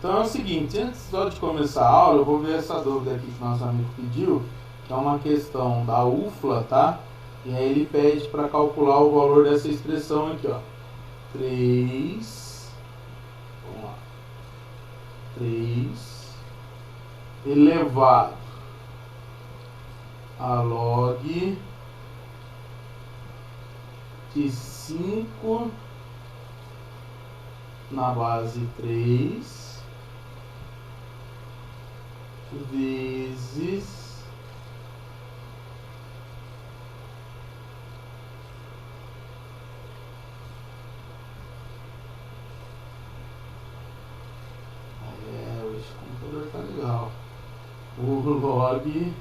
Então é o seguinte, antes só de começar a aula, eu vou ver essa dúvida aqui que nosso amigo pediu, que é uma questão da UFLA, tá? E aí ele pede para calcular o valor dessa expressão aqui, ó. 3, vamos lá, 3 elevado a log de 5 na base 3 vezes o computador tá legal, o log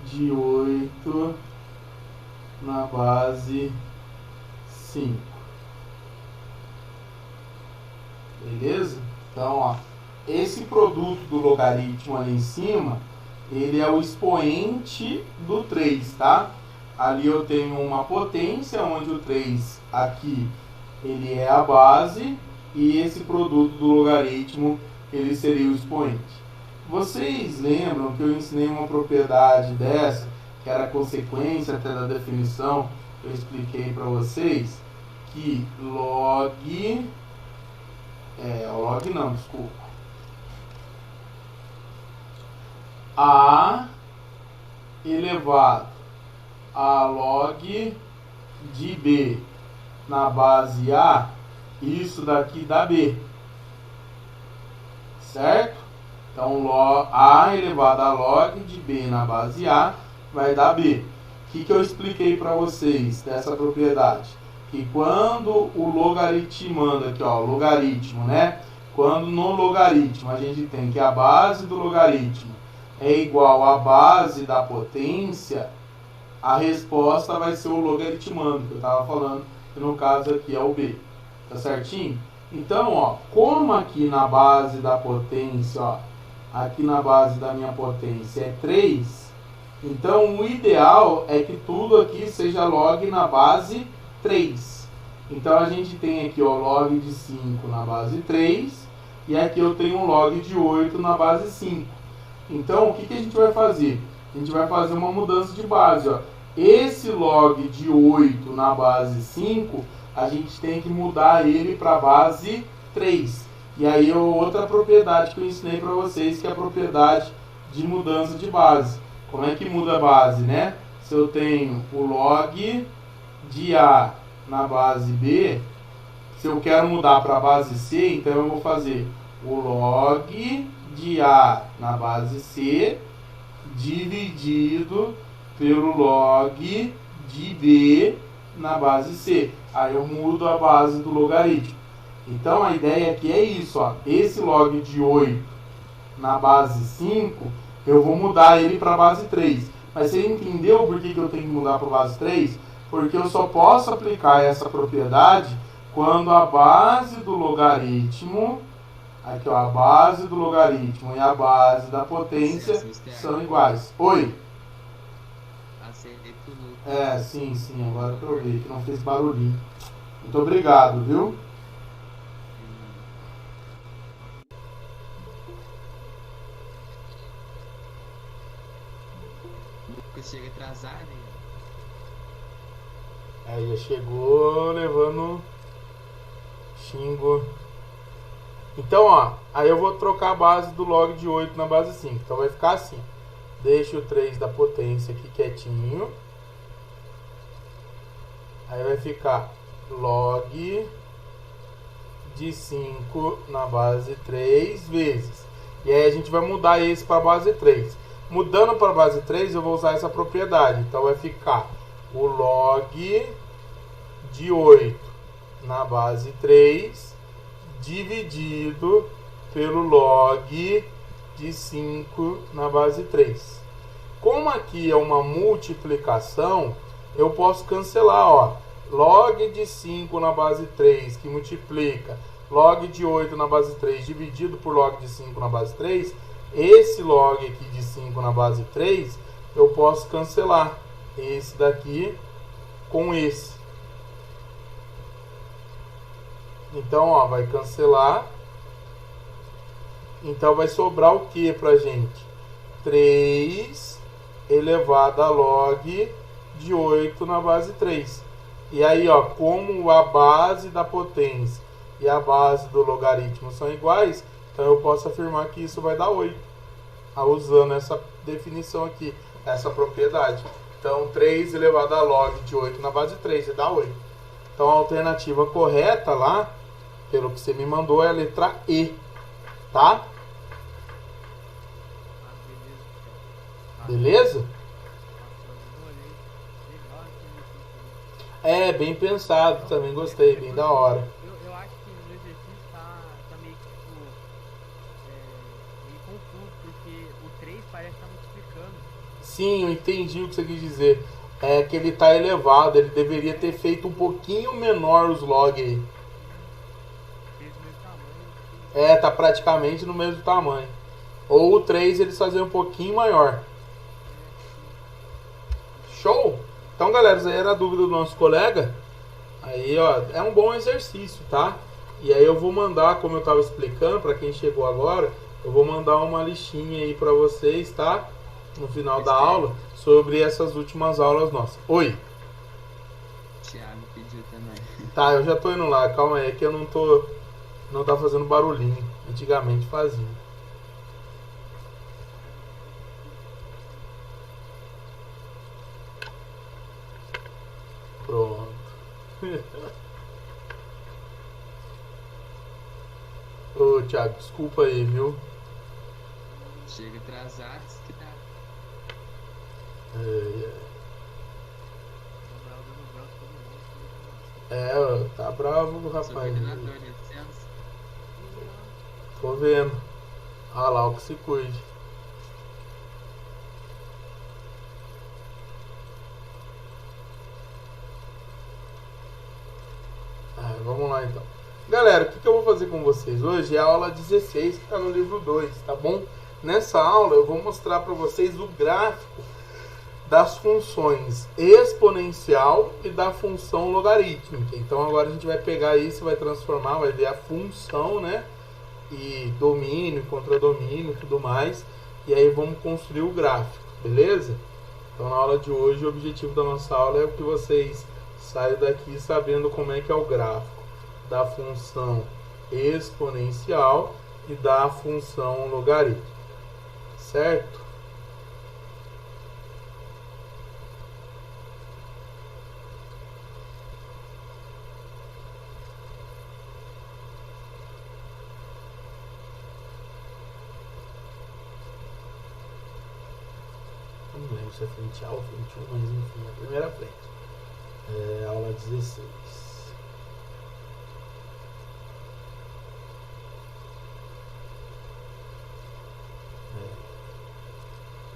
de 8 na base 5. Beleza? Então, ó, esse produto do logaritmo ali em cima, ele é o expoente do 3, tá? Ali eu tenho uma potência, onde o 3 aqui, ele é a base, e esse produto do logaritmo, ele seria o expoente. Vocês lembram que eu ensinei uma propriedade dessa, que era a consequência até da definição, que eu expliquei para vocês, que log A elevado a log de B na base A, isso daqui dá B, certo? Então, A elevado a log de B na base A vai dar B. O que eu expliquei para vocês dessa propriedade? Que quando o logaritmando aqui, ó, logaritmo, né? Quando no logaritmo a gente tem que a base do logaritmo é igual à base da potência, a resposta vai ser o logaritmando, que eu estava falando, que no caso aqui é o B. Tá certinho? Então, ó, como aqui na base da potência, ó, aqui na base da minha potência é 3, então o ideal é que tudo aqui seja log na base 3. Então a gente tem aqui, ó, log de 5 na base 3, e aqui eu tenho um log de 8 na base 5. Então o que a gente vai fazer? A gente vai fazer uma mudança de base, ó. Esse log de 8 na base 5, a gente tem que mudar ele para a base 3. E aí é outra propriedade que eu ensinei para vocês, que é a propriedade de mudança de base. Como é que muda a base, né? Se eu tenho o log de A na base B, se eu quero mudar para a base C, então eu vou fazer o log de A na base C dividido pelo log de B na base C. Aí eu mudo a base do logaritmo. Então a ideia aqui é isso, ó. Esse log de 8 na base 5, eu vou mudar ele para a base 3. Mas você entendeu por que eu tenho que mudar para a base 3? Porque eu só posso aplicar essa propriedade quando a base do logaritmo, aqui ó, a base do logaritmo e a base da potência são iguais. Oi? Sim, agora que eu vi, que não fez barulhinho. Muito obrigado, viu? Lucas chega atrasado, hein? Aí já chegou levando xingo. Então, ó, aí eu vou trocar a base do log de 8 na base 5. Então vai ficar assim. Deixa o 3 da potência aqui quietinho. Aí vai ficar log de 5 na base 3 vezes. E aí a gente vai mudar esse para a base 3. Mudando para a base 3, eu vou usar essa propriedade. Então vai ficar o log de 8 na base 3 dividido pelo log de 5 na base 3. Como aqui é uma multiplicação, eu posso cancelar, ó. Log de 5 na base 3, que multiplica log de 8 na base 3 dividido por log de 5 na base 3, esse log aqui de 5 na base 3, eu posso cancelar esse daqui com esse. Então, ó, vai cancelar Então vai sobrar o que pra gente? 3 elevado a log de 8 na base 3. E aí, ó, como a base da potência e a base do logaritmo são iguais, então eu posso afirmar que isso vai dar 8. Usando essa definição aqui, essa propriedade. Então, 3 elevado a log de 8 na base 3, dá 8. Então, a alternativa correta lá, pelo que você me mandou, é a letra E, tá? Beleza? É, bem pensado, também gostei, bem da hora. Eu acho que no exercício tá meio que tipo, meio confuso, porque o 3 parece estar multiplicando. Sim, eu entendi o que você quis dizer. É que ele está elevado, ele deveria ter feito um pouquinho menor os log aí. Fez o mesmo tamanho. É, tá praticamente no mesmo tamanho. Ou o 3 eles faziam um pouquinho maior. Show? Então, galera, essa aí era a dúvida do nosso colega. Aí, ó, é um bom exercício, tá? E aí eu vou mandar, como eu estava explicando, para quem chegou agora, eu vou mandar uma listinha aí para vocês, tá? No final da aula, sobre essas últimas aulas nossas. Oi? Thiago pediu também. Tá, eu já tô indo lá, calma aí, que eu não tá fazendo barulhinho. Antigamente fazia. Pronto. Ô, Thiago, desculpa aí, viu? Chega atrasado, isso que dá. Tá bravo, Sou rapaz. coordenador, né? Licença. Tô vendo. Ah lá, o que se cuide. Vamos lá então. Galera, o que eu vou fazer com vocês hoje é a aula 16, que está no livro 2, tá bom? Nessa aula eu vou mostrar para vocês o gráfico das funções exponencial e da função logarítmica. Então agora a gente vai pegar isso e vai transformar, vai ver a função, né? E domínio, contradomínio e tudo mais. E aí vamos construir o gráfico, beleza? Então na aula de hoje o objetivo da nossa aula é que vocês saiam daqui sabendo como é que é o gráfico da função exponencial e da função logarítmica, certo? Não lembro se é frente A ou frente 1, mas enfim, a primeira frente. Aula 16.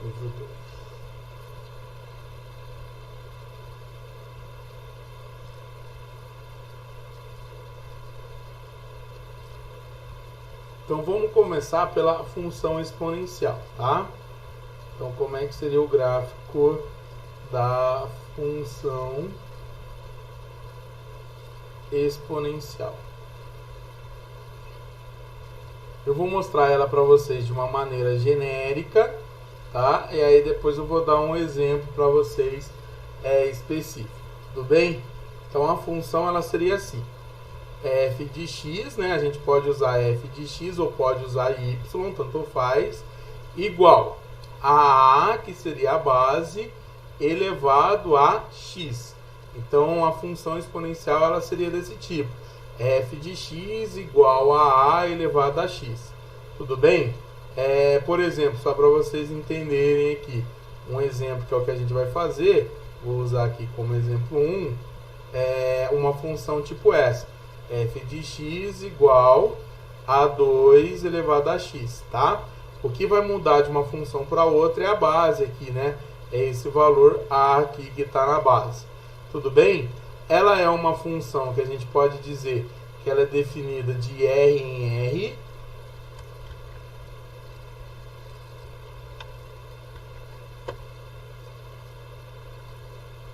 Livro 2. Então vamos começar pela função exponencial, tá? Então como é que seria o gráfico da função exponencial? Eu vou mostrar ela para vocês de uma maneira genérica, tá? E aí depois eu vou dar um exemplo para vocês específico, tudo bem? Então a função ela seria assim: f de x, né? A gente pode usar f de x ou pode usar y, tanto faz, igual a A, que seria a base, elevado a x. Então a função exponencial ela seria desse tipo: f de x igual a A elevado a x. Tudo bem? Por exemplo, só para vocês entenderem aqui, um exemplo que é o que a gente vai fazer, vou usar aqui como exemplo 1, uma função tipo essa: f de x igual a 2 elevado a x, tá? O que vai mudar de uma função para outra é a base aqui, né? É esse valor A aqui que está na base. Tudo bem? Ela é uma função que a gente pode dizer que ela é definida de R em R.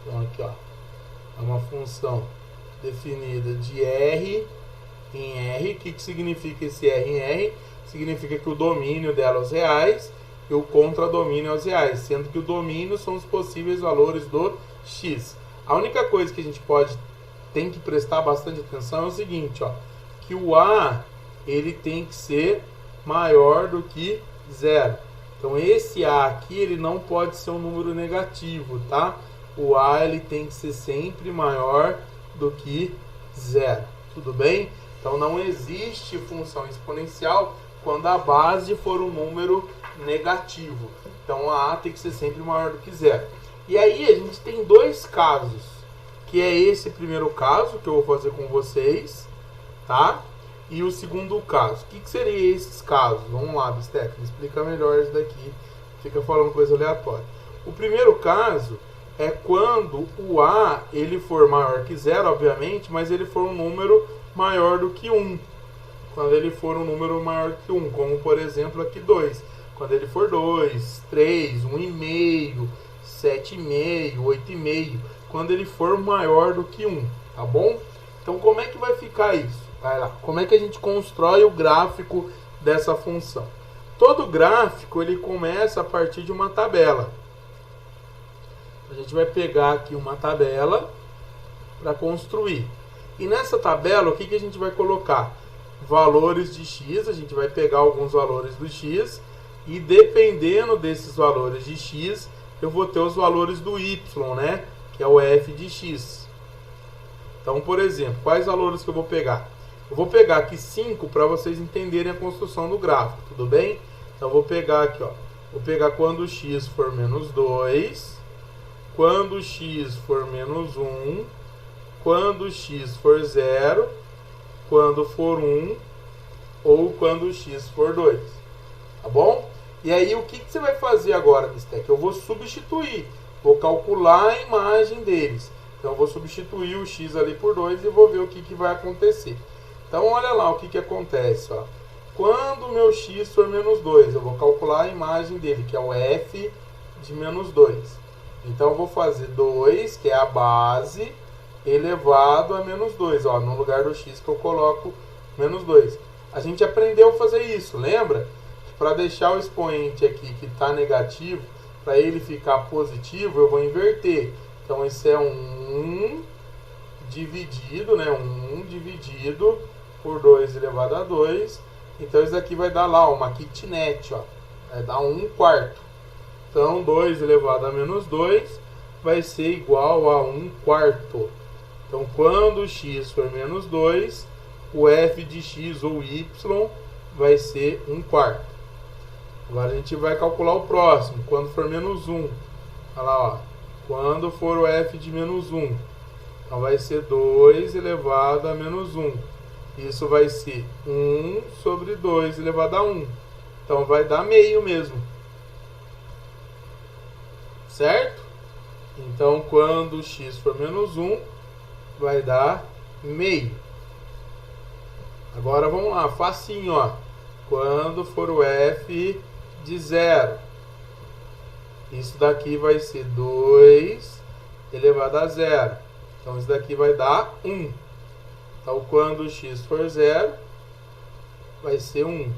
Então aqui, ó, é uma função definida de R em R. O que significa esse R em R? Significa que o domínio dela é os reais e o contradomínio é os reais, sendo que o domínio são os possíveis valores do x. A única coisa que a gente tem que prestar bastante atenção é o seguinte, ó, que o A ele tem que ser maior do que 0. Então esse A aqui ele não pode ser um número negativo, tá? O A ele tem que ser sempre maior do que 0. Tudo bem? Então não existe função exponencial quando a base for um número negativo. Então a tem que ser sempre maior do que 0. E aí a gente tem dois casos, que é esse primeiro caso que eu vou fazer com vocês, tá? E o segundo caso. O que seria esses casos? Vamos lá, Bisteca, me explica melhor isso daqui. Fica falando coisa aleatória. O primeiro caso é quando o A ele for maior que 0, obviamente, mas ele for um número maior do que 1. Quando ele for um número maior que 1, como por exemplo aqui 2. Quando ele for 2, 3, 1,5, 7,5, 8,5. Quando ele for maior do que 1, tá bom? Então como é que vai ficar isso? Vai lá. Como é que a gente constrói o gráfico dessa função? Todo gráfico ele começa a partir de uma tabela. A gente vai pegar aqui uma tabela para construir. E nessa tabela, o que a gente vai colocar? Valores de x, a gente vai pegar alguns valores do x, e dependendo desses valores de x, eu vou ter os valores do y, né? Que é o f de x. Então, por exemplo, quais valores que eu vou pegar? Eu vou pegar aqui 5 para vocês entenderem a construção do gráfico, tudo bem? Então, eu vou pegar aqui, ó. Vou pegar quando x for menos 2, quando x for menos 1, quando x for 0, quando for 1 ou quando x for 2. Tá bom? E aí, o que você vai fazer agora, Bistec? Eu vou substituir. Vou calcular a imagem deles. Então, eu vou substituir o x ali por 2 e vou ver o que vai acontecer. Então, olha lá o que acontece. Ó. Quando o meu x for menos 2, eu vou calcular a imagem dele, que é o f de menos 2. Então, eu vou fazer 2, que é a base, elevado a menos 2. Ó, no lugar do x que eu coloco menos 2. A gente aprendeu a fazer isso, lembra? Para deixar o expoente aqui que está negativo, para ele ficar positivo, eu vou inverter. Então, esse é 1 dividido, né? 1 dividido por 2 elevado a 2. Então, isso aqui vai dar lá uma kitnet, ó. Vai dar 1/4. Então, 2 elevado a menos 2 vai ser igual a 1/4. Então, quando x for menos 2, o f de x ou y vai ser 1/4. Agora a gente vai calcular o próximo. Quando for menos 1. Olha lá, ó. Quando for o f de menos 1. Então vai ser 2 elevado a menos 1. Isso vai ser 1 sobre 2 elevado a 1. Então vai dar meio mesmo. Certo? Então quando x for menos 1, vai dar meio. Agora vamos lá, facinho, ó. Quando for o f de 0, isso daqui vai ser 2 elevado a 0. Então isso daqui vai dar 1. Então quando x for 0, vai ser 1.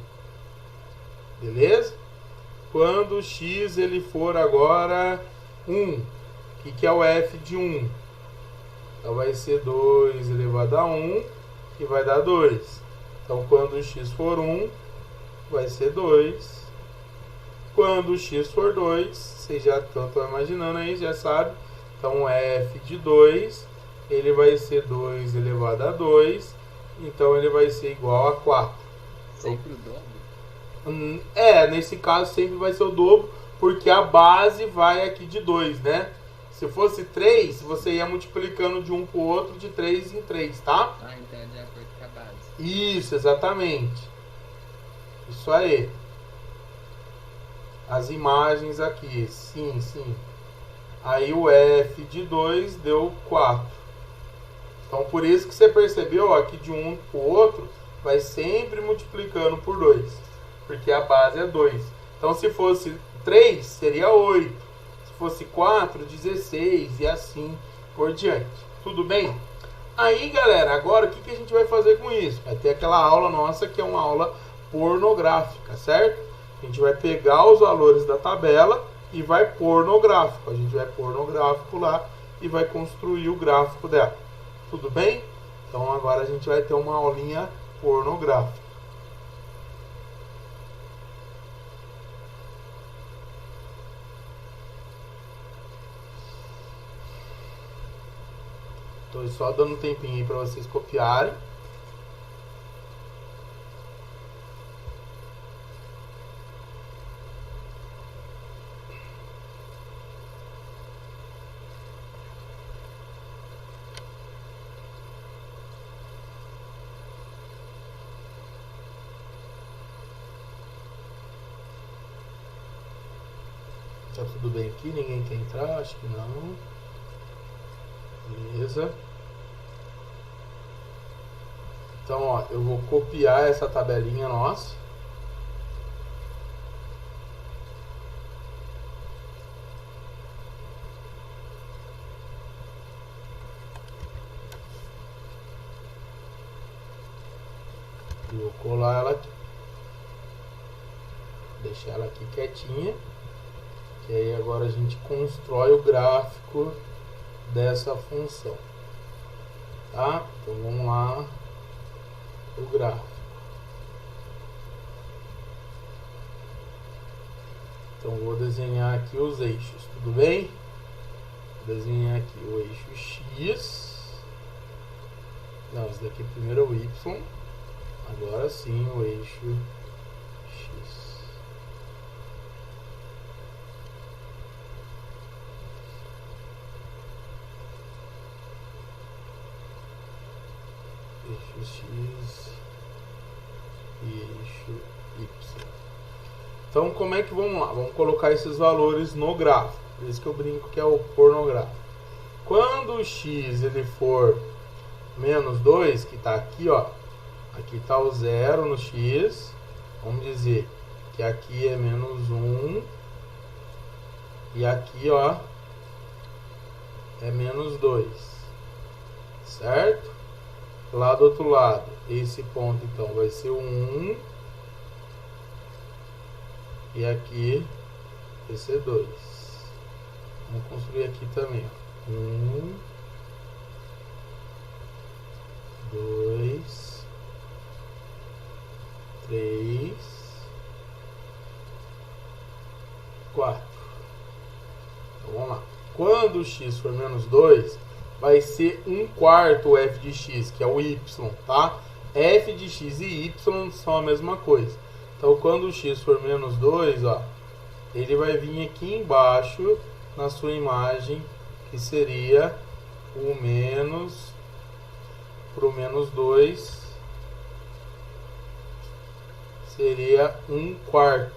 Beleza? Quando x ele for agora 1, o que é o f de 1? Então vai ser 2 elevado a 1 e vai dar 2. Então quando x for 1, vai ser 2. Quando x for 2, vocês já estão imaginando aí, já sabe. Então f de 2, ele vai ser 2 elevado a 2. Então ele vai ser igual a 4. Sempre o dobro? Nesse caso sempre vai ser o dobro, porque a base vai aqui de 2, né? Se fosse 3, você ia multiplicando de um para o outro de 3 em 3, tá? Ah, então é de acordo com a base. Isso, exatamente. Isso aí. As imagens aqui, sim. Aí o f de 2 deu 4. Então por isso que você percebeu, ó, que de um para o outro vai sempre multiplicando por 2. Porque a base é 2. Então se fosse 3, seria 8. Se fosse 4, 16 e assim por diante. Tudo bem? Aí, galera, agora o que a gente vai fazer com isso? Vai ter aquela aula nossa que é uma aula pornográfica, certo? A gente vai pegar os valores da tabela e vai pôr no gráfico. A gente vai pôr no gráfico lá e vai construir o gráfico dela. Tudo bem? Então agora a gente vai ter uma aulinha pornográfica. Estou só dando um tempinho aí para vocês copiarem. Tá tudo bem aqui? Ninguém quer entrar? Acho que não. Beleza. Então, ó, eu vou copiar essa tabelinha nossa. E vou colar ela aqui. Deixar ela aqui quietinha. E aí agora a gente constrói o gráfico dessa função. Tá? Então vamos lá. O gráfico. Então vou desenhar aqui os eixos, tudo bem? Vou desenhar aqui o eixo X. Não, esse daqui primeiro é o Y. Agora sim o eixo X. Eixo X e eixo Y. Então, como é que vamos lá? Vamos colocar esses valores no gráfico. Por isso que eu brinco que é o pornográfico. Quando o X ele for menos 2, que está aqui, ó. Aqui está o 0 no X. Vamos dizer que aqui é menos 1. E aqui, ó, é menos 2. Certo? Lá do outro lado, esse ponto então vai ser 1. E aqui vai ser 2. Vamos construir aqui também. 1, 2, 3, 4. Então vamos lá. Quando o x for menos 2, vai ser 1/4 o f de x, que é o y, tá? F de x e y são a mesma coisa. Então, quando o x for menos 2, ó, ele vai vir aqui embaixo na sua imagem, que seria o menos, para o menos 2, seria 1/4.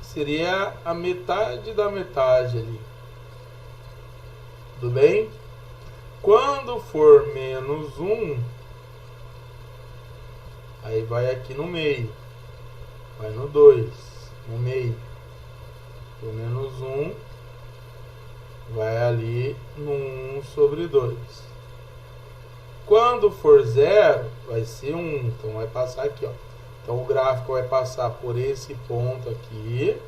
Seria a metade da metade ali. Tudo bem? Quando for menos 1, aí vai aqui no meio. Vai no 2, no meio. O menos 1 vai ali no 1 sobre 2. Quando for 0, vai ser 1. Então vai passar aqui, ó. Então o gráfico vai passar por esse ponto aqui.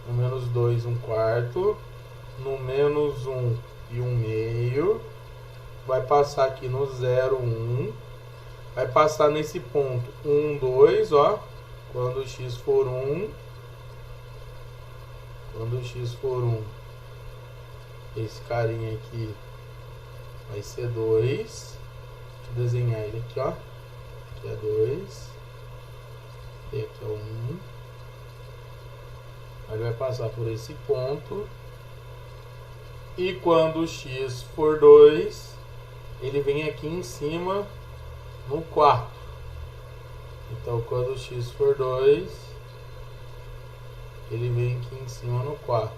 No menos 2, 1/4. No menos 1 e 1/2. Vai passar aqui no 0, 1. Vai passar nesse ponto 1, 2, ó. Quando o x for 1. Quando o x for 1. Esse carinha aqui vai ser 2. Deixa eu desenhar ele aqui, ó. Aqui é 2. E aqui é 1. Aí vai passar por esse ponto. E quando o x for 2, ele vem aqui em cima no 4. Então, quando o x for 2, ele vem aqui em cima no 4.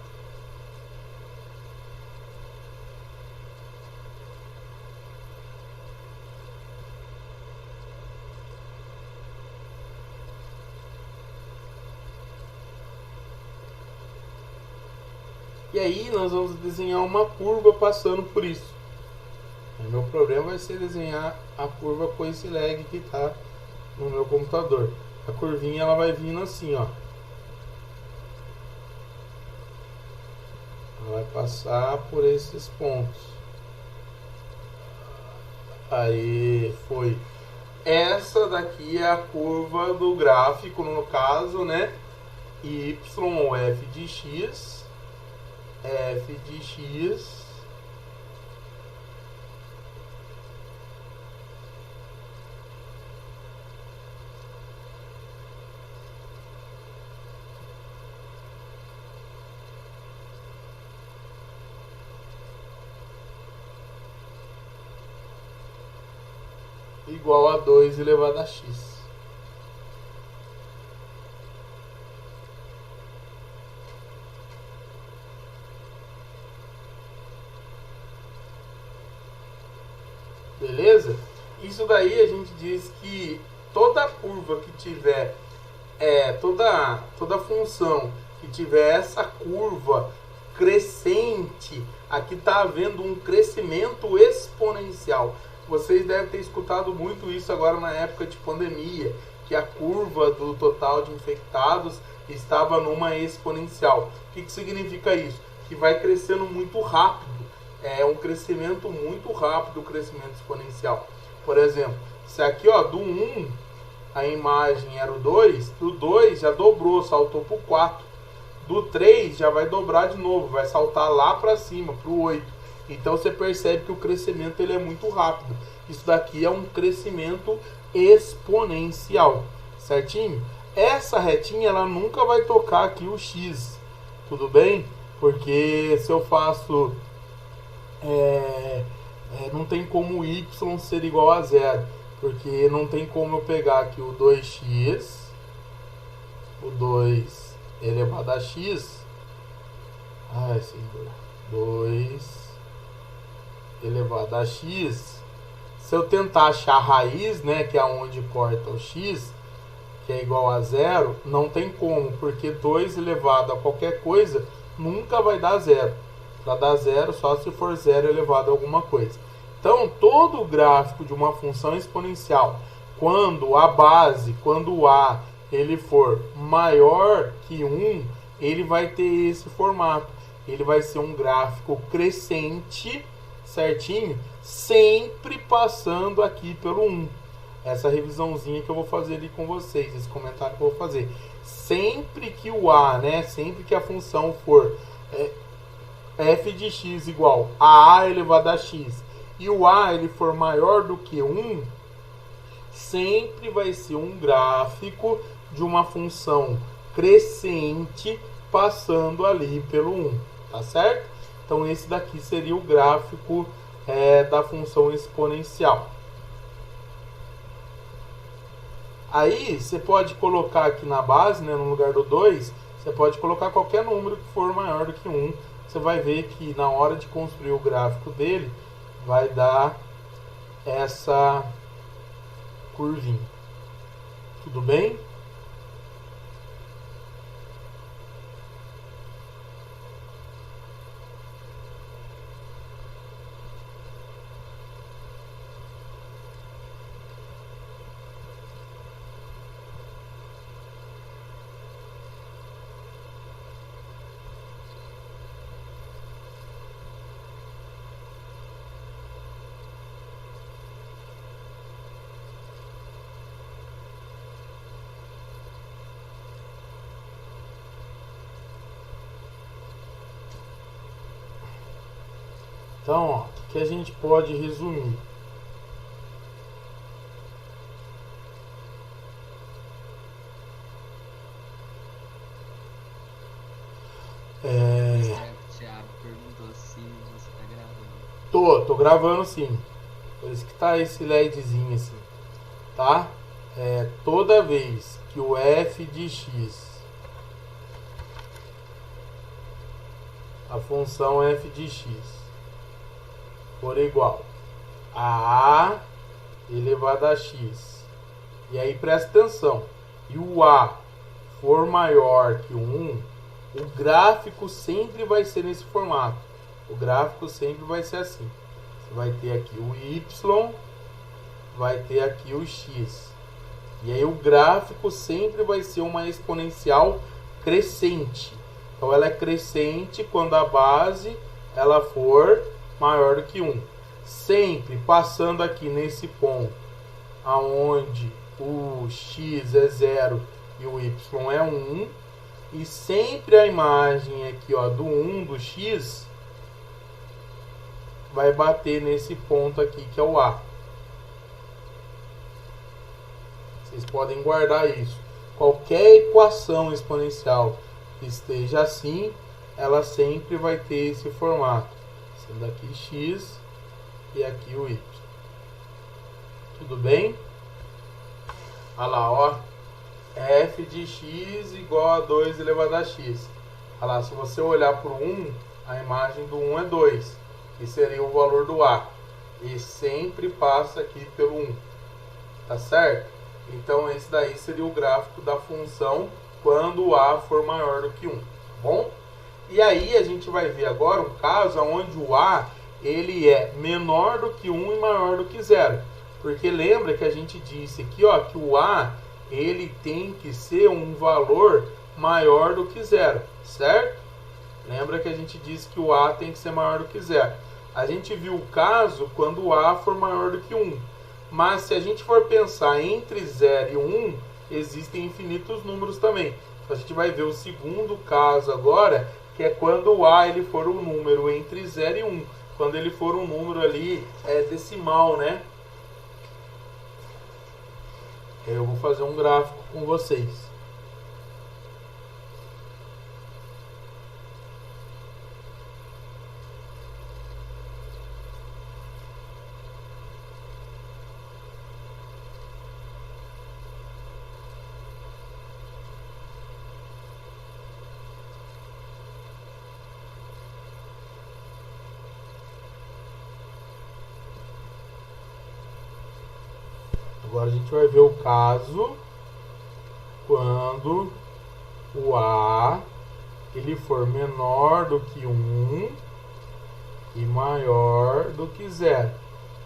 E aí nós vamos desenhar uma curva passando por isso. meu problema vai ser desenhar a curva com esse lag que está no meu computador. A curvinha ela vai vindo assim, ó. Ela vai passar por esses pontos. Aí foi. Essa daqui é a curva do gráfico, no caso, né? Y ou f de x. F de x igual a 2 elevado a x. Beleza? Isso daí a gente diz que toda curva que tiver, toda função que tiver essa curva crescente, aqui está havendo um crescimento exponencial. Vocês devem ter escutado muito isso agora na época de pandemia, que a curva do total de infectados estava numa exponencial. O que significa isso? Que vai crescendo muito rápido. É um crescimento muito rápido, o crescimento exponencial. Por exemplo, se aqui, ó, do 1 a imagem era o 2, do 2 já dobrou, saltou para o 4. Do 3 já vai dobrar de novo, vai saltar lá para cima, para o 8. Então você percebe que o crescimento ele é muito rápido. Isso daqui é um crescimento exponencial, certinho? Essa retinha ela nunca vai tocar aqui o x, tudo bem? Porque se eu faço... não tem como y ser igual a zero, porque não tem como eu pegar aqui o 2x, o 2 elevado a x, 2 elevado a x, se eu tentar achar a raiz, né, que é onde corta o x, que é igual a zero, não tem como, porque 2 elevado a qualquer coisa nunca vai dar zero. Para dar zero, só se for zero elevado a alguma coisa. Então, todo o gráfico de uma função exponencial, quando a base, quando o a ele for maior que 1, ele vai ter esse formato. Ele vai ser um gráfico crescente, certinho, sempre passando aqui pelo 1. Essa revisãozinha que eu vou fazer ali com vocês, esse comentário que eu vou fazer. Sempre que o a, né, sempre que a função for f de x igual a a elevado a x e o a ele for maior do que 1, sempre vai ser um gráfico de uma função crescente passando ali pelo 1, tá certo? Então esse daqui seria o gráfico da função exponencial. Aí você pode colocar aqui na base, né, no lugar do 2, você pode colocar qualquer número que for maior do que 1. Você vai ver que na hora de construir o gráfico dele, vai dar essa curvinha. Tudo bem? Então, ó, o que a gente pode resumir? Thiago perguntou se você tá gravando. Tô gravando sim. Por isso que tá esse LEDzinho assim, tá? Toda vez que o f de x, a função f de x, for igual a a elevado a x, e aí presta atenção, e o a for maior que 1, o gráfico sempre vai ser nesse formato. O gráfico sempre vai ser assim, Você vai ter aqui o y, vai ter aqui o x. E aí o gráfico sempre vai ser uma exponencial crescente. Então ela é crescente quando a base ela for maior do que 1. Sempre passando aqui nesse ponto, aonde o x é 0 e o y é 1. E sempre a imagem aqui, ó, do 1 do x vai bater nesse ponto aqui que é o A. Vocês podem guardar isso. Qualquer equação exponencial que esteja assim, ela sempre vai ter esse formato. Sendo aqui x e aqui o y. Tudo bem? Olha lá, ó. F de x igual a 2 elevado a x. Olha lá, se você olhar para o 1, a imagem do 1 é 2, que seria o valor do A. E sempre passa aqui pelo 1. Tá certo? Então esse daí seria o gráfico da função quando o A for maior do que 1. Tá bom? E aí a gente vai ver agora um caso onde o A ele é menor do que 1 e maior do que 0. Porque lembra que a gente disse aqui, ó, que o A ele tem que ser um valor maior do que 0, certo? Lembra que a gente disse que o A tem que ser maior do que 0. A gente viu o caso quando o A for maior do que 1. Mas se a gente for pensar entre 0 e 1, existem infinitos números também. Então a gente vai ver o segundo caso agora, que é quando o A ele for um número entre 0 e 1. Quando ele for um número ali decimal, né? Eu vou fazer um gráfico com vocês. Agora a gente vai ver o caso quando o A ele for menor do que 1 e maior do que 0.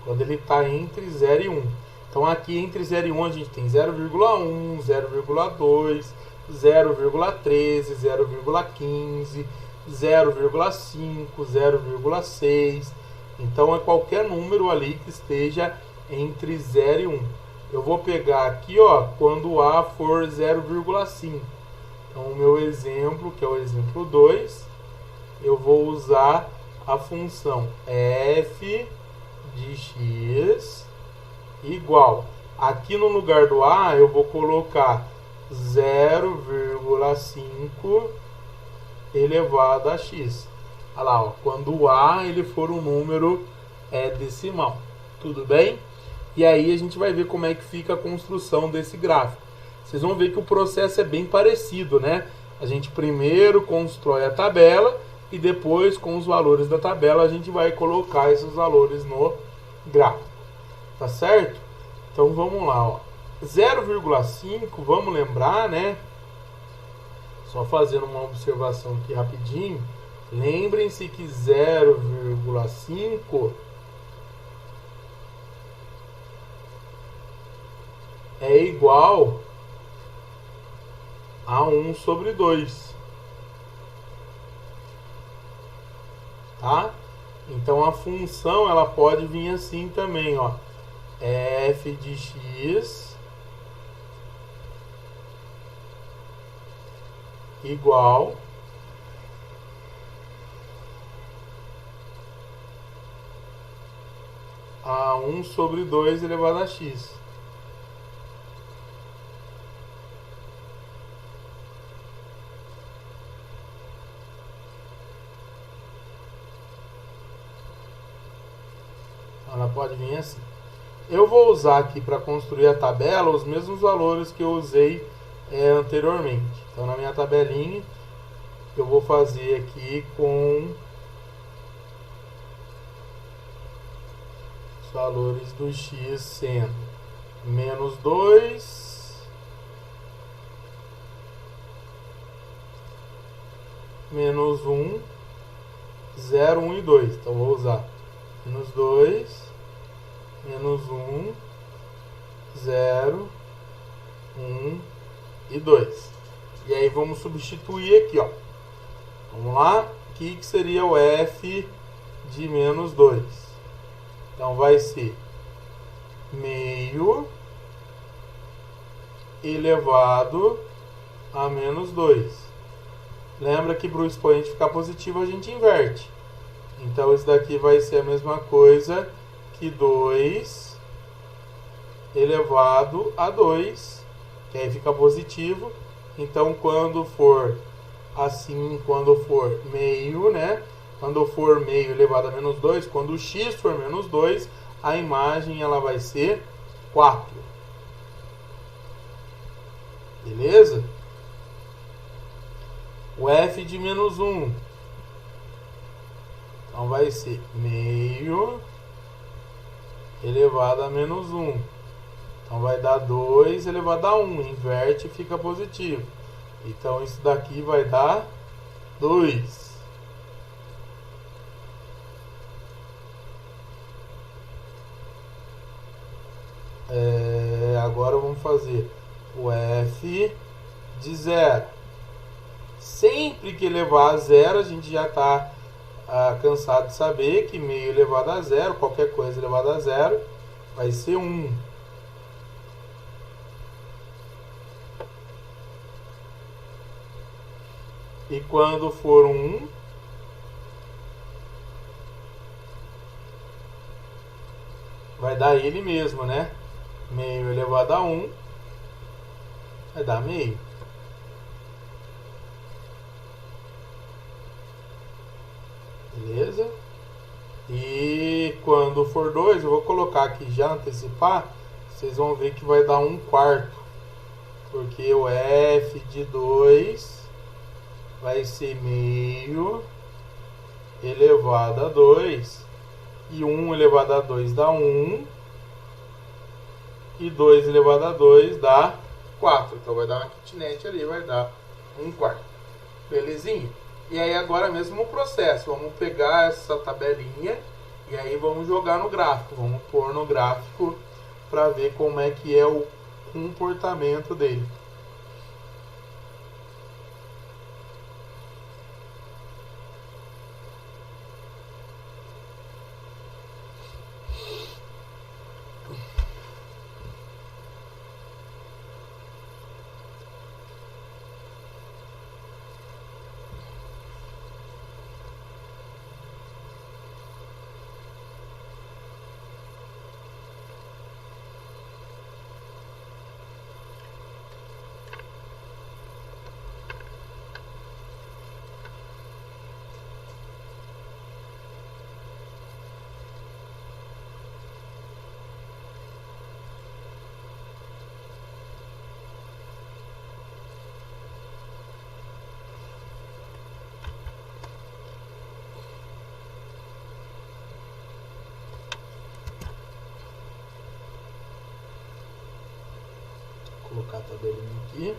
Quando ele está entre 0 e 1. Então aqui entre 0 e 1 a gente tem 0,1, 0,2, 0,13, 0,15, 0,5, 0,6. Então é qualquer número ali que esteja entre 0 e 1. Eu vou pegar aqui, ó, quando o A for 0,5. Então, o meu exemplo, que é o exemplo 2, eu vou usar a função f de x igual. Aqui no lugar do A, eu vou colocar 0,5 elevado a x. Olha lá, ó, quando o A ele for um número decimal. Tudo bem? E aí a gente vai ver como é que fica a construção desse gráfico. Vocês vão ver que o processo é bem parecido, né? A gente primeiro constrói a tabela e depois, com os valores da tabela, a gente vai colocar esses valores no gráfico. Tá certo? Então vamos lá, ó. 0,5, vamos lembrar, né? Só fazendo uma observação aqui rapidinho. Lembrem-se que 0,5 é igual a 1 sobre 2. Tá? Então a função ela pode vir assim também, ó. F de x igual a 1 sobre 2 elevado a x. Ela pode vir assim. Eu vou usar aqui para construir a tabela os mesmos valores que eu usei anteriormente. Então na minha tabelinha eu vou fazer aqui com os valores do x sendo menos 2, menos 1, 0, 1 e 2. Então vou usar menos 2, menos 1, 0, 1 e 2. E aí vamos substituir aqui, ó. Vamos lá. O que seria o f de menos 2? Então vai ser meio elevado a menos 2. Lembra que para o expoente ficar positivo a gente inverte. Então isso daqui vai ser a mesma coisa que 2 elevado a 2, que aí fica positivo. Então quando for assim, quando for meio, né? Quando for meio elevado a menos 2, quando o x for menos 2, a imagem ela vai ser 4. Beleza? O f de menos 1. Então vai ser meio elevado a menos 1. Então vai dar 2 elevado a 1. Inverte e fica positivo. Então isso daqui vai dar 2. Agora vamos fazer o f de 0. Sempre que elevar a 0, a gente já está cansado de saber que meio elevado a 0, qualquer coisa elevada a 0, vai ser 1. E quando for 1, vai dar ele mesmo, né? Meio elevado a 1 vai dar meio. Beleza? E quando for 2, eu vou colocar aqui já antecipar, vocês vão ver que vai dar 1/4. Porque o f de 2 vai ser meio elevado a 2. E 1 elevado a 2 dá 1. E 2 elevado a 2 dá 4. Então vai dar uma kitnet ali, vai dar 1/4. Belezinha? E aí agora mesmo o processo. Vamos pegar essa tabelinha e aí vamos jogar no gráfico. Vamos pôr no gráfico para ver como é que é o comportamento dele. Vou colocar a tabelinha aqui.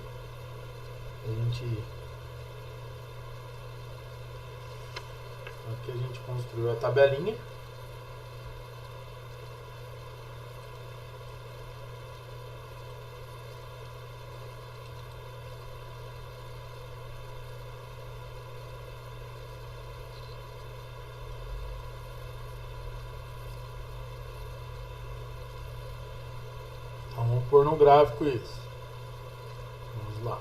Aqui a gente construiu a tabelinha. Então vamos pôr no gráfico isso. Vamos lá.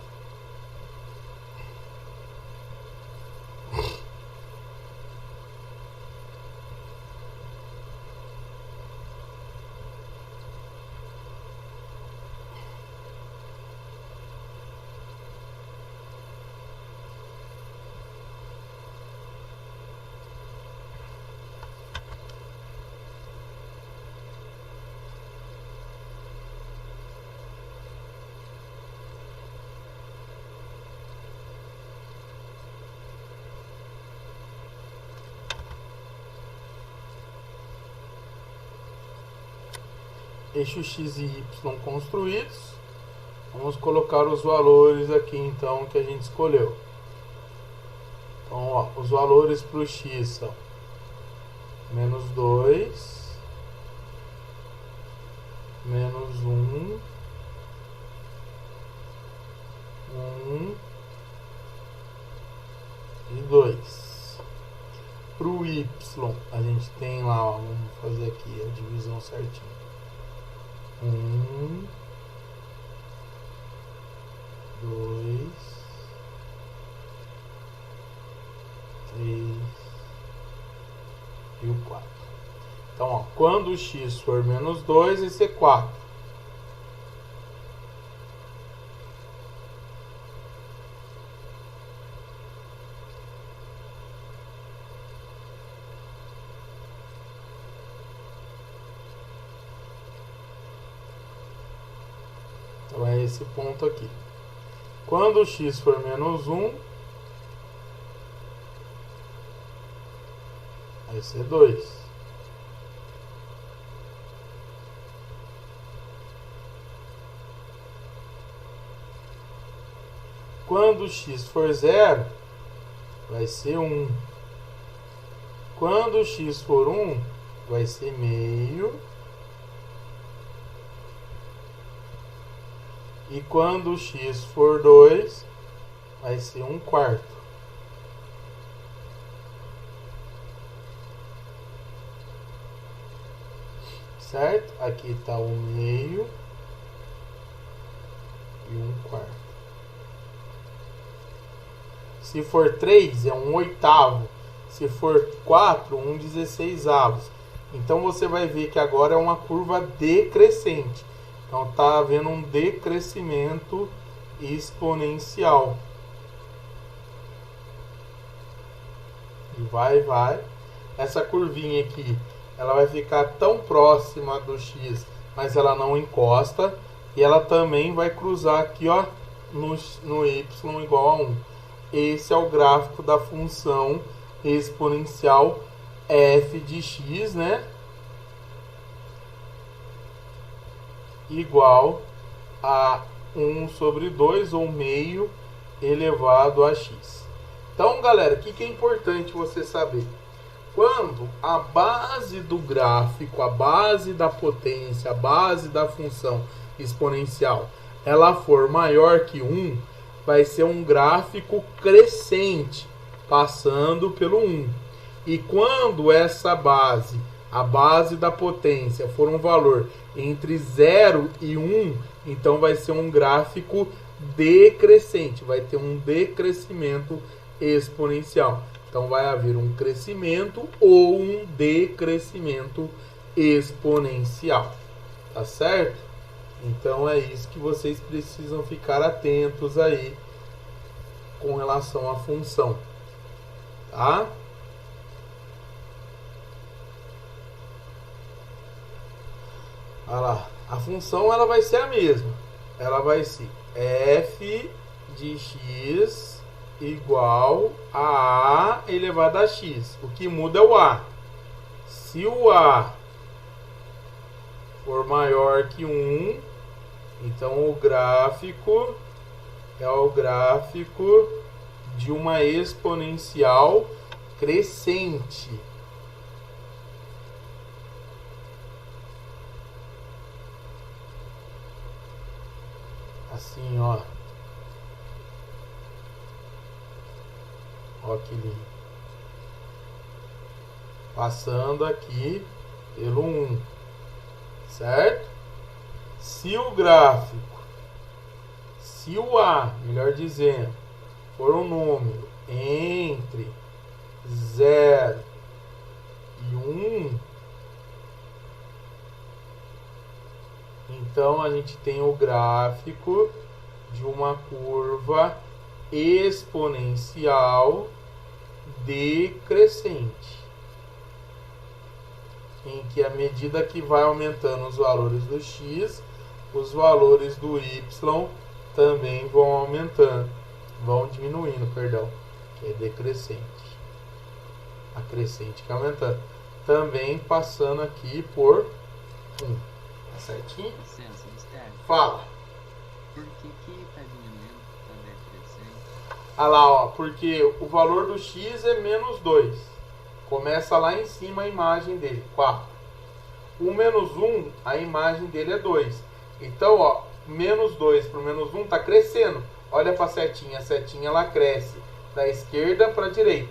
Eixo x e y construídos. Vamos colocar os valores aqui então que a gente escolheu. Então, ó, os valores para o x são menos 2, menos 1, 1 e 2. Para o y, a gente tem lá, ó, vamos fazer aqui a divisão certinho. 1, 2, 3 e o 4. Então, ó, quando o x for menos 2, vai ser 4. Então, é esse ponto aqui. Quando o x for menos 1, vai ser 2. Quando o x for 0, vai ser 1. Quando o x for 1, vai ser meio. E quando o x for 2, vai ser 1/4. Certo? Aqui está o meio e 1/4. Se for 3, é 1/8. Se for 4, 1/16. Então você vai ver que agora é uma curva decrescente. Então está havendo um decrescimento exponencial. E vai. Essa curvinha aqui, ela vai ficar tão próxima do x, mas ela não encosta. E ela também vai cruzar aqui, ó, no y igual a 1. Esse é o gráfico da função exponencial f de x, né? Igual a 1 sobre 2 ou meio elevado a x. Então, galera, o que é importante você saber? Quando a base do gráfico, a base da potência, a base da função exponencial, ela for maior que 1, vai ser um gráfico crescente, passando pelo 1. E quando essa base, a base da potência, for um valor entre 0 e 1, então vai ser um gráfico decrescente, vai ter um decrescimento exponencial. Então vai haver um crescimento ou um decrescimento exponencial. Tá certo? Então é isso que vocês precisam ficar atentos aí com relação à função. Tá? Olha lá, a função ela vai ser a mesma. Ela vai ser f de x igual a elevado a x. O que muda é o a. Se o a for maior que 1, então o gráfico é o gráfico de uma exponencial crescente. Assim, ó. Ó que lindo. Passando aqui pelo 1. Certo? Se o gráfico, se o A, melhor dizendo, for um número entre 0 e 1, então a gente tem o gráfico de uma curva exponencial decrescente, em que à medida que vai aumentando os valores do x, os valores do y também vão aumentando, vão diminuindo, perdão, que é decrescente. A crescente que é aumentando. Também passando aqui por 1. Tá certinho? Licença, mistério. Fala. Por que tá diminuindo, tá decrescente? Ah lá, ó, porque o valor do x é menos 2. Começa lá em cima a imagem dele, 4. O menos 1, a imagem dele é 2. Então, ó, menos 2 para o menos 1 está crescendo. Olha para a setinha ela cresce da esquerda para a direita.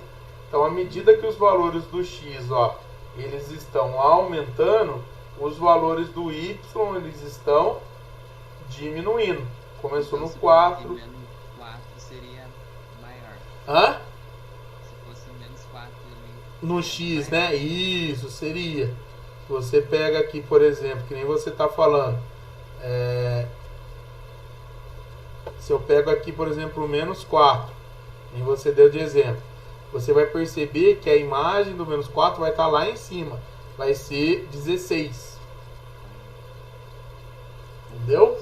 Então, à medida que os valores do x, ó, eles estão aumentando, os valores do y, eles estão diminuindo. Começou Então, no se 4. fosse menos 4 seria maior. Hã? Se fosse menos 4 ali. No seria x, maior. né? Isso, seria. Se você pega aqui, por exemplo, que nem você está falando. Se eu pego aqui, por exemplo, o menos 4, e você deu de exemplo, você vai perceber que a imagem do menos 4 vai estar lá em cima. Vai ser 16. Entendeu?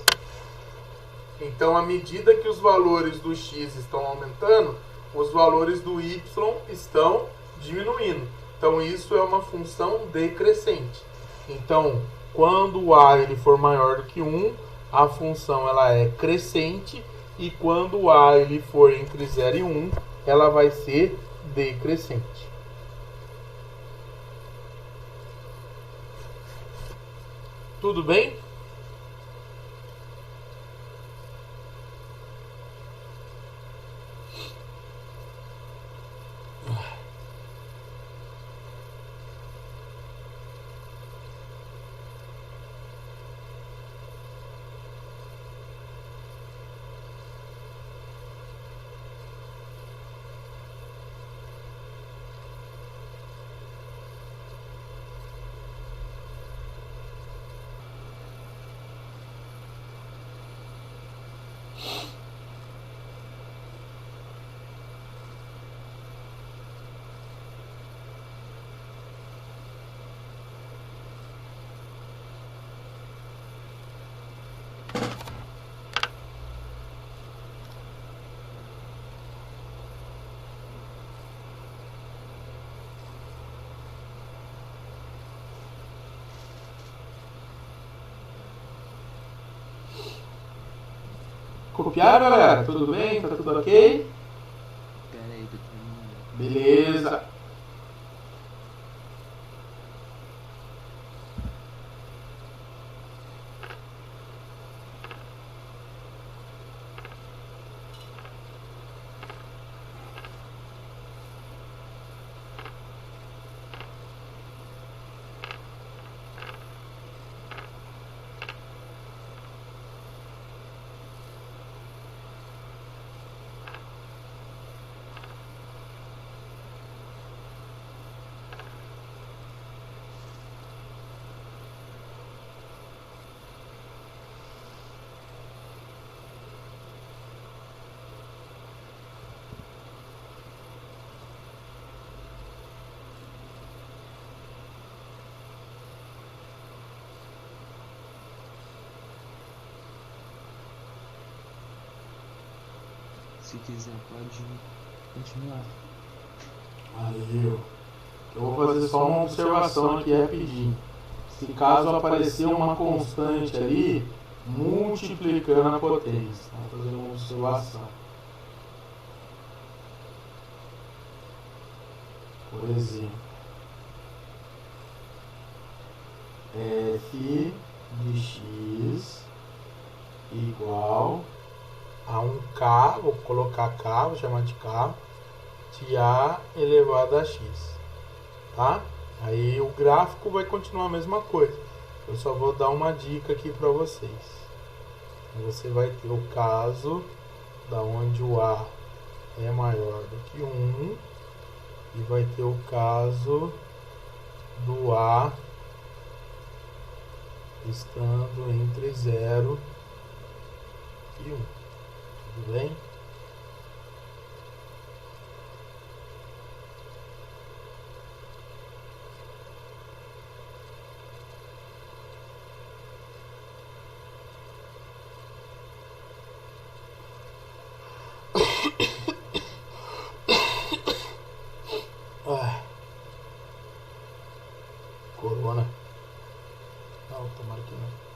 Então, à medida que os valores do x estão aumentando, os valores do y estão diminuindo. Então, isso é uma função decrescente. Então, quando o a ele for maior do que 1, a função ela é crescente. E quando o a ele for entre 0 e 1, ela vai ser decrescente. Tudo bem? Copiaram, galera? Tudo bem? Tá tudo ok? Pera aí, tô terminando. Beleza. Se quiser, pode continuar. Valeu. Eu vou fazer só uma observação aqui rapidinho. Se caso aparecer uma constante ali, multiplicando a potência. Vamos fazer uma observação. Por exemplo, f de x igual a um k, vou colocar k, vou chamar de k, de a elevado a x, tá? Aí o gráfico vai continuar a mesma coisa. Eu só vou dar uma dica aqui para vocês. Você vai ter o caso da onde o a é maior do que 1 e vai ter o caso do a estando entre 0 e 1. Tudo bem? Corona. Não, tomara que não.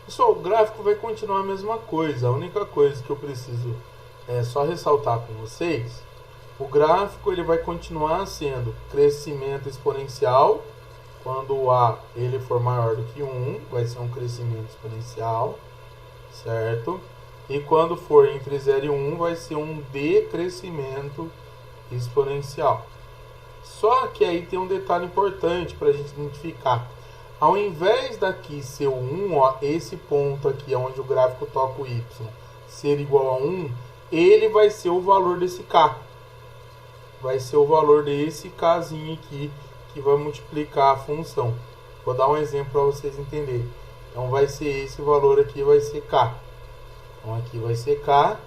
Pessoal, o gráfico vai continuar a mesma coisa. A única coisa que eu preciso só ressaltar com vocês, o gráfico ele vai continuar sendo crescimento exponencial. Quando o A ele for maior do que 1, vai ser um crescimento exponencial, certo? E quando for entre 0 e 1, vai ser um decrescimento exponencial. Só que aí tem um detalhe importante para a gente identificar. Ao invés daqui ser o 1, ó, esse ponto aqui, onde o gráfico toca o Y, ser igual a 1, ele vai ser o valor desse K. Vai ser o valor desse Kzinho aqui, que vai multiplicar a função. Vou dar um exemplo para vocês entenderem. Então vai ser esse valor aqui, vai ser K. Então aqui vai ser K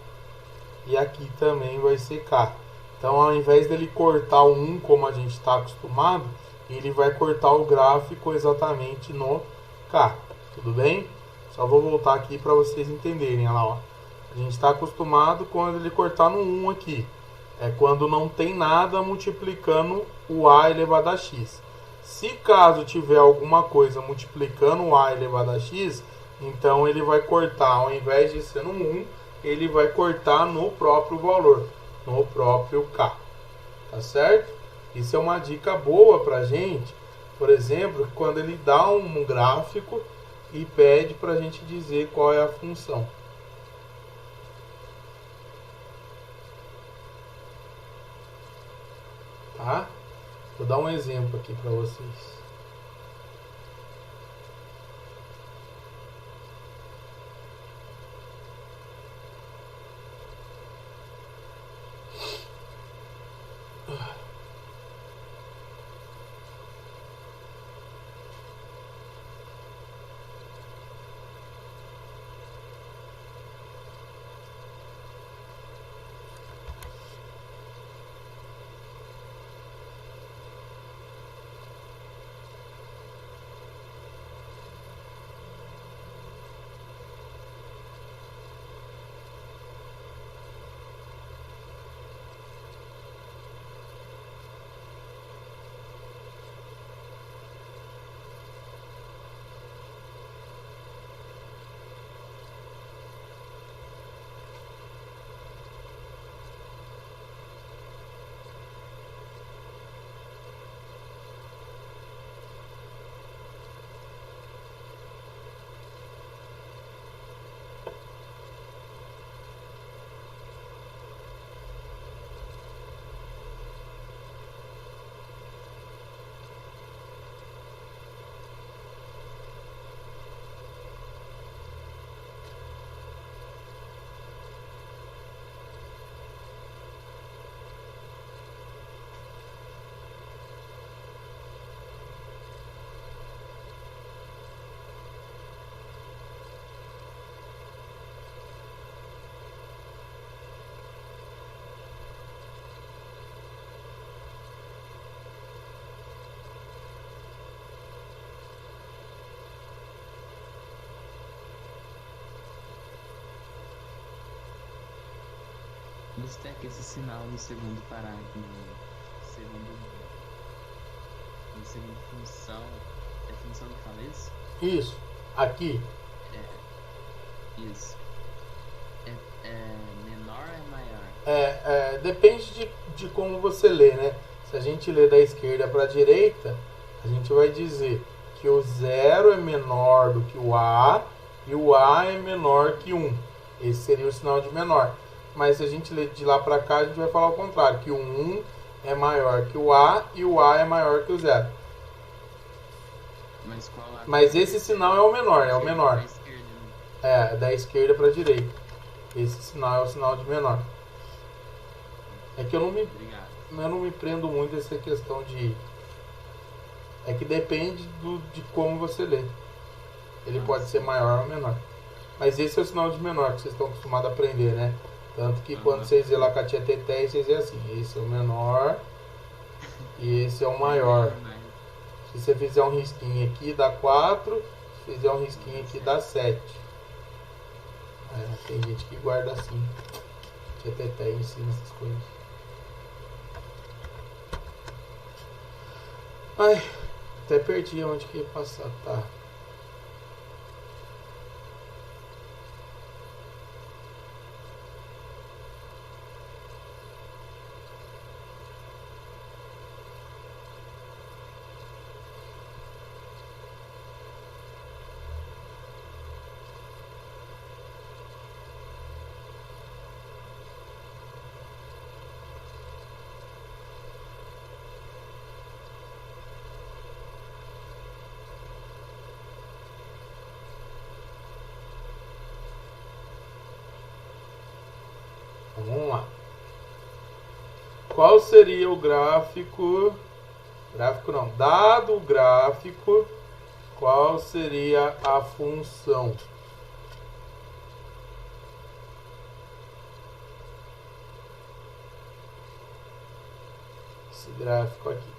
e aqui também vai ser K. Então ao invés dele cortar o 1 como a gente está acostumado, ele vai cortar o gráfico exatamente no K. Tudo bem? Só vou voltar aqui para vocês entenderem. Olha lá, ó. A gente está acostumado quando ele cortar no 1 aqui. É quando não tem nada multiplicando o A elevado a x. Se caso tiver alguma coisa multiplicando o A elevado a x, então ele vai cortar, ao invés de ser no 1, ele vai cortar no próprio valor, no próprio K. Tá certo? Isso é uma dica boa pra gente, por exemplo, quando ele dá um gráfico e pede pra gente dizer qual é a função. Tá? Vou dar um exemplo aqui para vocês. Destaque esse sinal no segundo parágrafo, no segundo função. É função que fala isso? Isso, aqui. Isso. É menor ou é maior? Depende de como você lê, né? Se a gente lê da esquerda para a direita, a gente vai dizer que o 0 é menor do que o A e o A é menor que 1. Esse seria o sinal de menor. Mas se a gente lê de lá para cá, a gente vai falar o contrário, que o 1 é maior que o A e o A é maior que o 0. Mas esse sinal é o menor, é o menor. Da esquerda, né? Da esquerda para a direita. Esse sinal é o sinal de menor. É que eu não me prendo muito a essa questão de... É que depende de como você lê. Ele pode ser maior ou menor. Mas esse é o sinal de menor que vocês estão acostumados a aprender, né? Tanto que quando vocês vê lá com a tia Teté, vocês veem assim, esse é o menor e esse é o maior. Se você fizer um risquinho aqui, dá 4. Se fizer um risquinho aqui, dá 7. Tem gente que guarda assim. Tia Teté ensina essas coisas. Ai, até perdi onde que ia passar, tá? qual seria o gráfico não, dado o gráfico, qual seria a função? Esse gráfico aqui.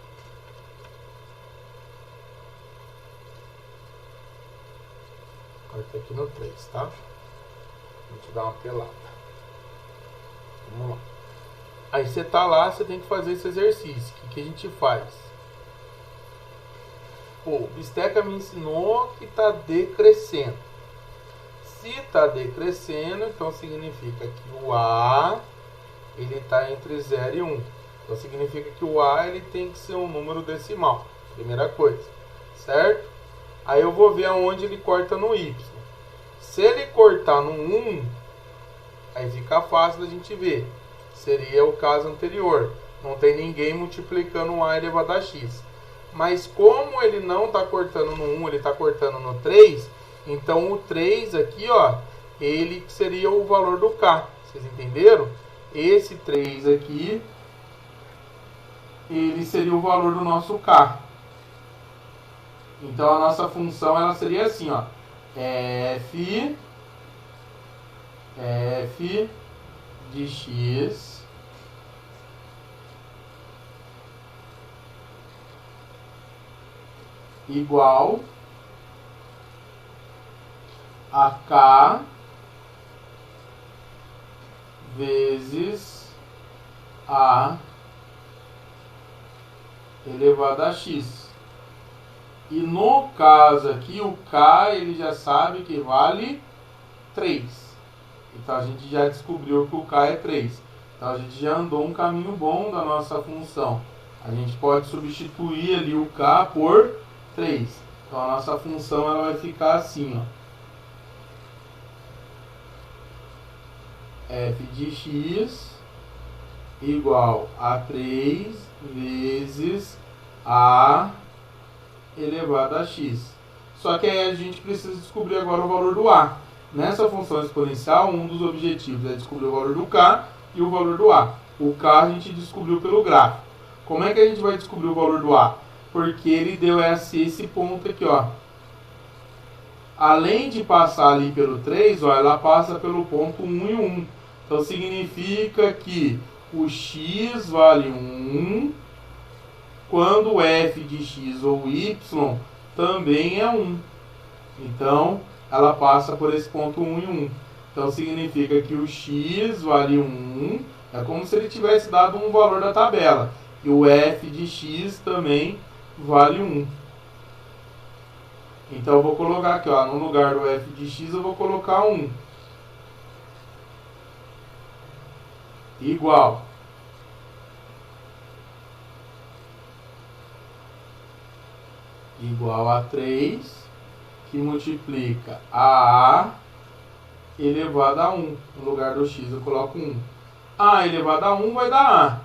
Corta aqui no 3, tá? Vou te dar uma pelada. Vamos lá. Aí você tá lá, você tem que fazer esse exercício. O que a gente faz? Pô, o Bisteca me ensinou que tá decrescendo. Se tá decrescendo, então significa que o A ele tá entre 0 e 1. Então significa que o A ele tem que ser um número decimal. Primeira coisa, certo? Aí eu vou ver aonde ele corta no Y. Se ele cortar no 1, aí fica fácil da gente ver. Seria o caso anterior. Não tem ninguém multiplicando o A elevado a x. Mas como ele não está cortando no 1, ele está cortando no 3, então o 3 aqui, ó, ele seria o valor do K. Vocês entenderam? Esse 3 aqui, ele seria o valor do nosso K. Então a nossa função ela seria assim, ó. F de x igual a K vezes A elevado a x. E no caso aqui, o K ele já sabe que vale 3. Então a gente já descobriu que o K é 3. Então a gente já andou um caminho bom da nossa função. A gente pode substituir ali o K por 3. Então a nossa função ela vai ficar assim, ó. F de x igual a 3 vezes A elevado a x. Só que aí a gente precisa descobrir agora o valor do A. Nessa função exponencial, um dos objetivos é descobrir o valor do K e o valor do A. O K a gente descobriu pelo gráfico. Como é que a gente vai descobrir o valor do A? Porque ele deu esse ponto aqui, ó. Além de passar ali pelo 3, ó, ela passa pelo ponto 1 e 1. Então significa que o x vale 1 quando o f de x ou y também é 1. Então, ela passa por esse ponto 1 e 1. Então, significa que o x vale 1. É como se ele tivesse dado um valor da tabela. E o f de x também vale 1. Então, eu vou colocar aqui, ó, no lugar do f de x, eu vou colocar 1. Igual a 3, que multiplica a elevado a 1. No lugar do x eu coloco 1. A elevado a 1 vai dar A.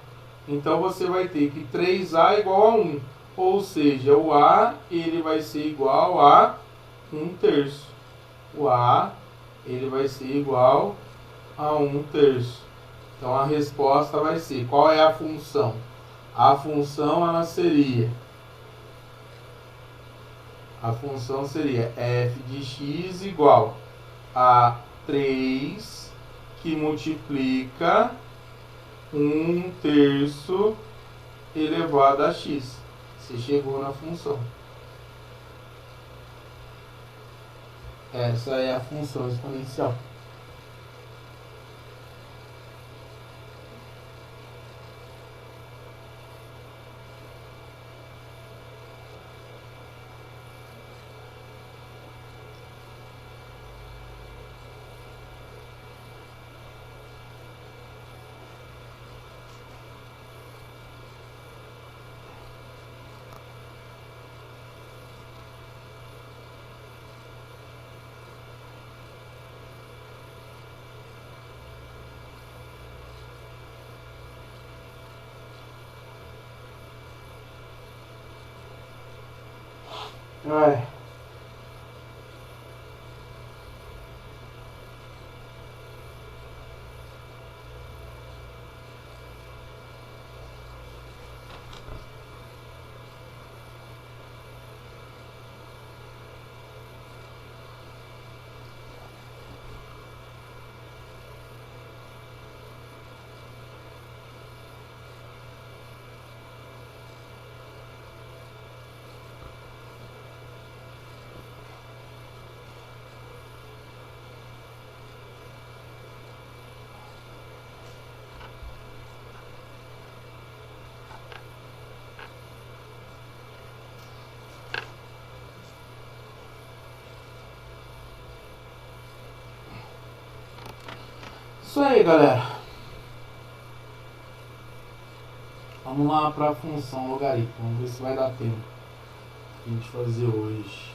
Então você vai ter que 3A igual a 1. Ou seja, o A ele vai ser igual a 1/3. O A ele vai ser igual a 1/3. Então a resposta vai ser, qual é a função? A função ela seria f de x igual a 3 que multiplica 1/3 elevado a x. Você chegou na função. Essa é a função exponencial. Ai. Isso aí, galera. Vamos lá para a função logaritmo. Vamos ver se vai dar tempo a gente fazer hoje.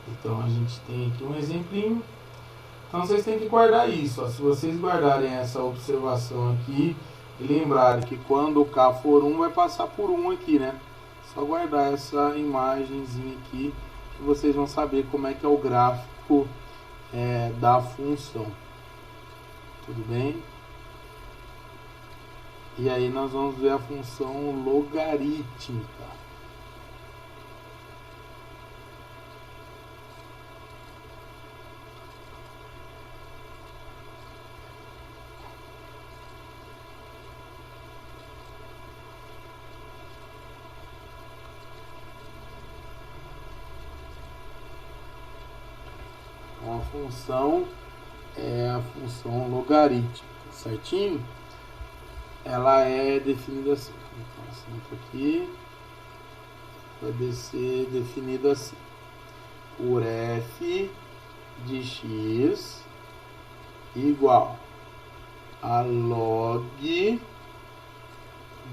Então a gente tem aqui um exemplinho. Então vocês têm que guardar isso. Ó. Se vocês guardarem essa observação aqui e lembrarem que quando o K for 1 vai passar por 1 aqui, né? Só guardar essa imagenzinha aqui que vocês vão saber como é que é o gráfico da função. Tudo bem? E aí nós vamos ver a função logarítmica. A função é a função logarítmica, certinho? Ela é definida assim. Então, assim aqui vai ser definida assim: por f de x igual a log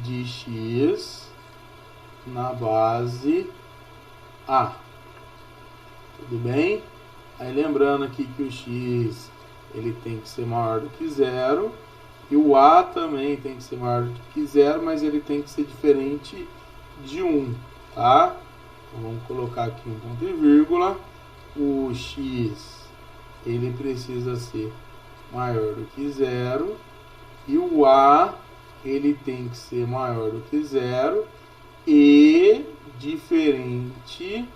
de x na base a. Tudo bem? Aí lembrando aqui que o x ele tem que ser maior do que zero e o a também tem que ser maior do que zero, mas ele tem que ser diferente de 1, tá? Então vamos colocar aqui um ponto e vírgula. O x ele precisa ser maior do que zero e o a ele tem que ser maior do que zero e diferente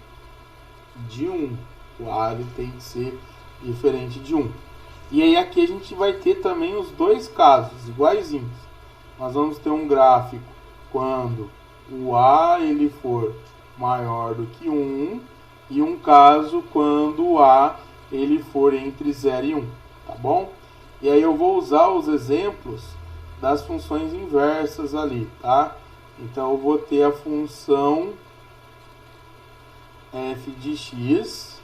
de 1. O A ele tem que ser diferente de 1. E aí aqui a gente vai ter também os dois casos iguaizinhos. Nós vamos ter um gráfico quando o A ele for maior do que 1 e um caso quando o A ele for entre 0 e 1, tá bom? E aí eu vou usar os exemplos das funções inversas ali, tá? Então eu vou ter a função f de x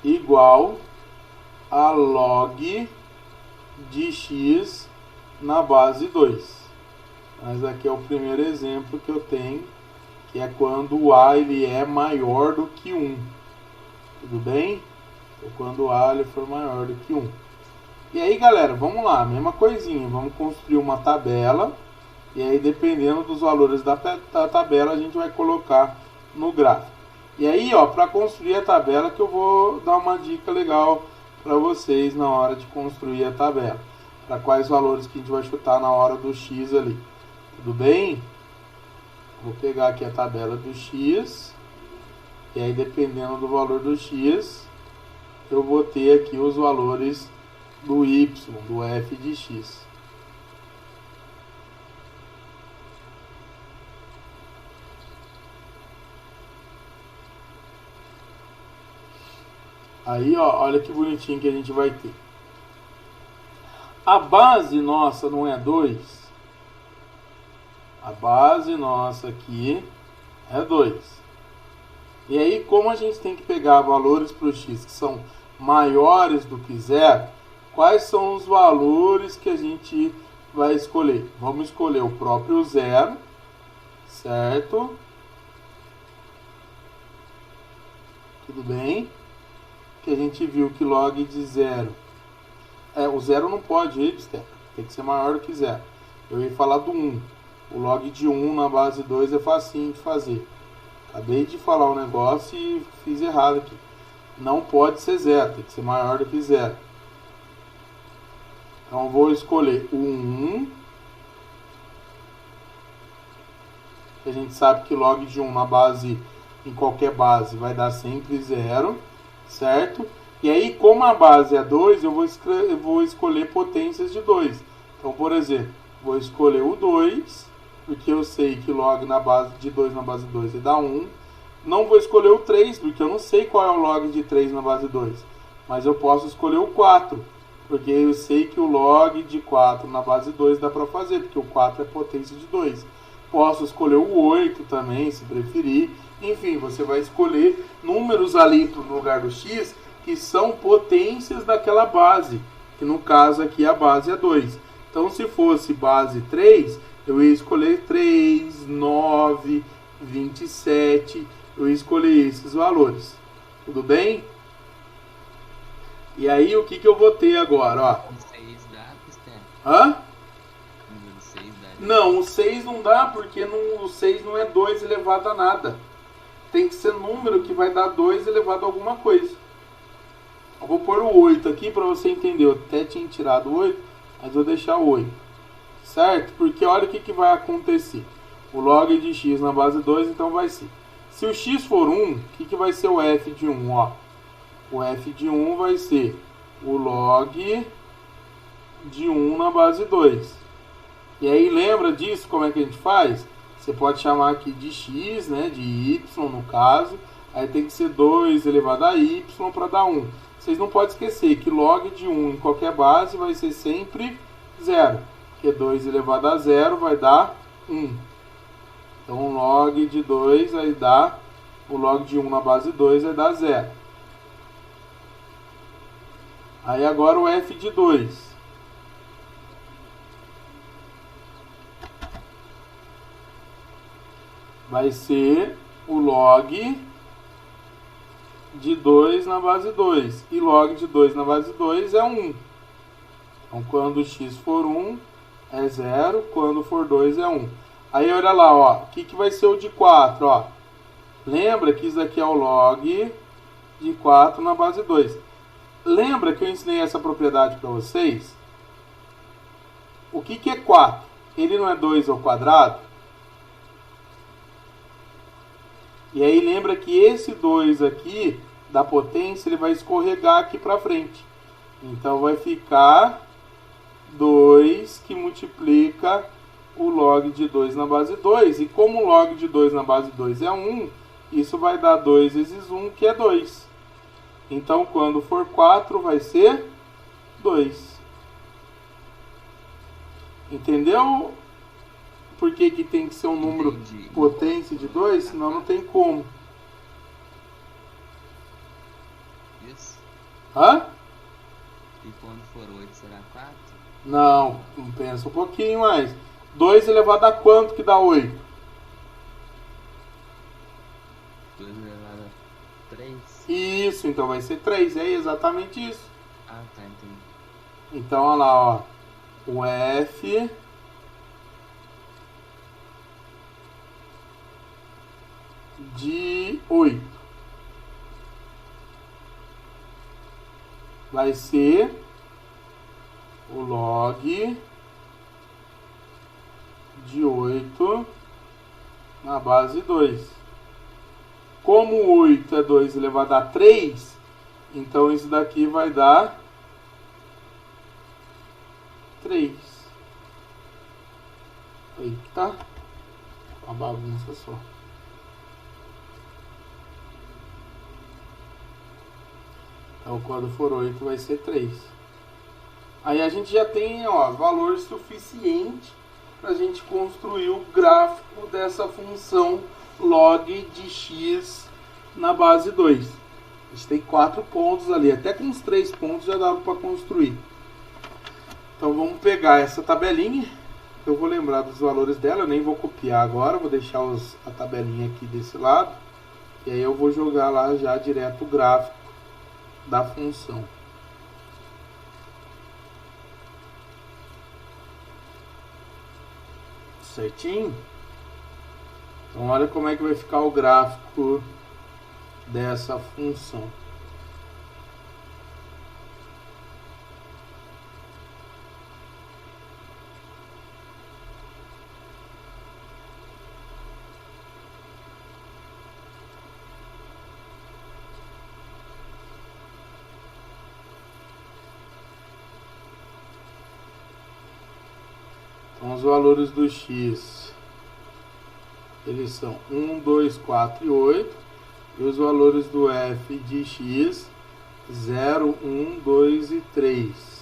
igual a log de x na base 2. Mas aqui é o primeiro exemplo que eu tenho, que é quando o a ele é maior do que 1. Tudo bem? Ou quando o a ele for maior do que 1. E aí, galera, vamos lá, mesma coisinha. Vamos construir uma tabela. E aí, dependendo dos valores da tabela, a gente vai colocar no gráfico. E aí, ó, para construir a tabela, que eu vou dar uma dica legal para vocês na hora de construir a tabela. Para quais valores que a gente vai chutar na hora do x ali. Tudo bem? Vou pegar aqui a tabela do x. E aí, dependendo do valor do x, eu vou ter aqui os valores do y, do f de x. Aí, ó, olha que bonitinho que a gente vai ter. A base nossa não é 2. A base nossa aqui é 2. E aí, como a gente tem que pegar valores para o x que são maiores do que 0, quais são os valores que a gente vai escolher? Vamos escolher o próprio 0, certo? Tudo bem? Que a gente viu que log de 0... o 0 não pode ir, tem que ser maior do que 0. Eu ia falar do 1. O log de 1 na base 2 é facinho de fazer. Acabei de falar um negócio e fiz errado aqui. Não pode ser 0, tem que ser maior do que 0. Então vou escolher o 1. A gente sabe que log de 1 na base, em qualquer base, vai dar sempre 0. Certo? E aí, como a base é 2, eu vou escolher potências de 2. Então, por exemplo, vou escolher o 2, porque eu sei que log na base de 2 na base 2 dá 1. Não vou escolher o 3, porque eu não sei qual é o log de 3 na base 2. Mas eu posso escolher o 4, porque eu sei que o log de 4 na base 2 dá para fazer, porque o 4 é potência de 2. Posso escolher o 8 também, se preferir. Enfim, você vai escolher números ali no lugar do x que são potências daquela base, que no caso aqui a base é 2. Então, se fosse base 3, eu ia escolher 3, 9, 27, eu ia escolher esses valores. Tudo bem? E aí, o que eu vou ter agora? Ó. 6 dá, Cristiano? Hã? Número 6 dá. Não, o 6 não dá, porque o 6 não é 2 elevado a nada. Tem que ser número que vai dar 2 elevado a alguma coisa. Eu vou pôr o 8 aqui para você entender. Eu até tinha tirado o 8, mas vou deixar o 8. Certo? Porque olha o que vai acontecer. O log de x na base 2, então vai ser. Se o x for 1, o que vai ser o f de 1? Ó, o f de 1 vai ser o log de 1 na base 2. E aí lembra disso, como é que a gente faz? Você pode chamar aqui de x, né, de y no caso. Aí tem que ser 2 elevado a y para dar 1. Vocês não podem esquecer que log de 1 em qualquer base vai ser sempre 0. Porque 2 elevado a 0 vai dar 1. Então log de 2 vai dar, o log de 1 na base 2 vai dar 0. Aí agora o f de 2. Vai ser o log de 2 na base 2. E log de 2 na base 2 é 1. Então, quando x for 1, é 0. Quando for 2, é 1. Aí, olha lá, ó. O que vai ser o de 4, ó? Lembra que isso aqui é o log de 4 na base 2. Lembra que eu ensinei essa propriedade para vocês? O que é 4? Ele não é 2 ao quadrado? E aí lembra que esse 2 aqui, da potência, ele vai escorregar aqui para frente. Então vai ficar 2 que multiplica o log de 2 na base 2. E como o log de 2 na base 2 é 1, isso vai dar 2 vezes 1, que é 2. Então quando for 4 vai ser 2. Entendeu? Por que tem que ser um número potência de 2? Senão não tem como. Isso. Hã? E quando for 8 será 4? Não, pensa um pouquinho mais. 2 elevado a quanto que dá 8? 2 elevado a 3? Isso, então vai ser 3. É exatamente isso. Ah, tá, entendi. Então, olha lá, ó. O f de 8 vai ser o log de 8 na base 2. Como 8 é 2 elevado a 3, então isso daqui vai dar 3. Eita, uma bagunça só. Então, quando for 8, vai ser 3. Aí a gente já tem, ó, valor suficiente para a gente construir o gráfico dessa função log de x na base 2. A gente tem 4 pontos ali. Até com os 3 pontos já dava para construir. Então, vamos pegar essa tabelinha. Eu vou lembrar dos valores dela. Eu nem vou copiar agora. Vou deixar a tabelinha aqui desse lado. E aí eu vou jogar lá já direto o gráfico da função. Certinho? Então olha como é que vai ficar o gráfico dessa função. Então, os valores do x, eles são 1, 2, 4 e 8. E os valores do f de x, 0, 1, 2 e 3.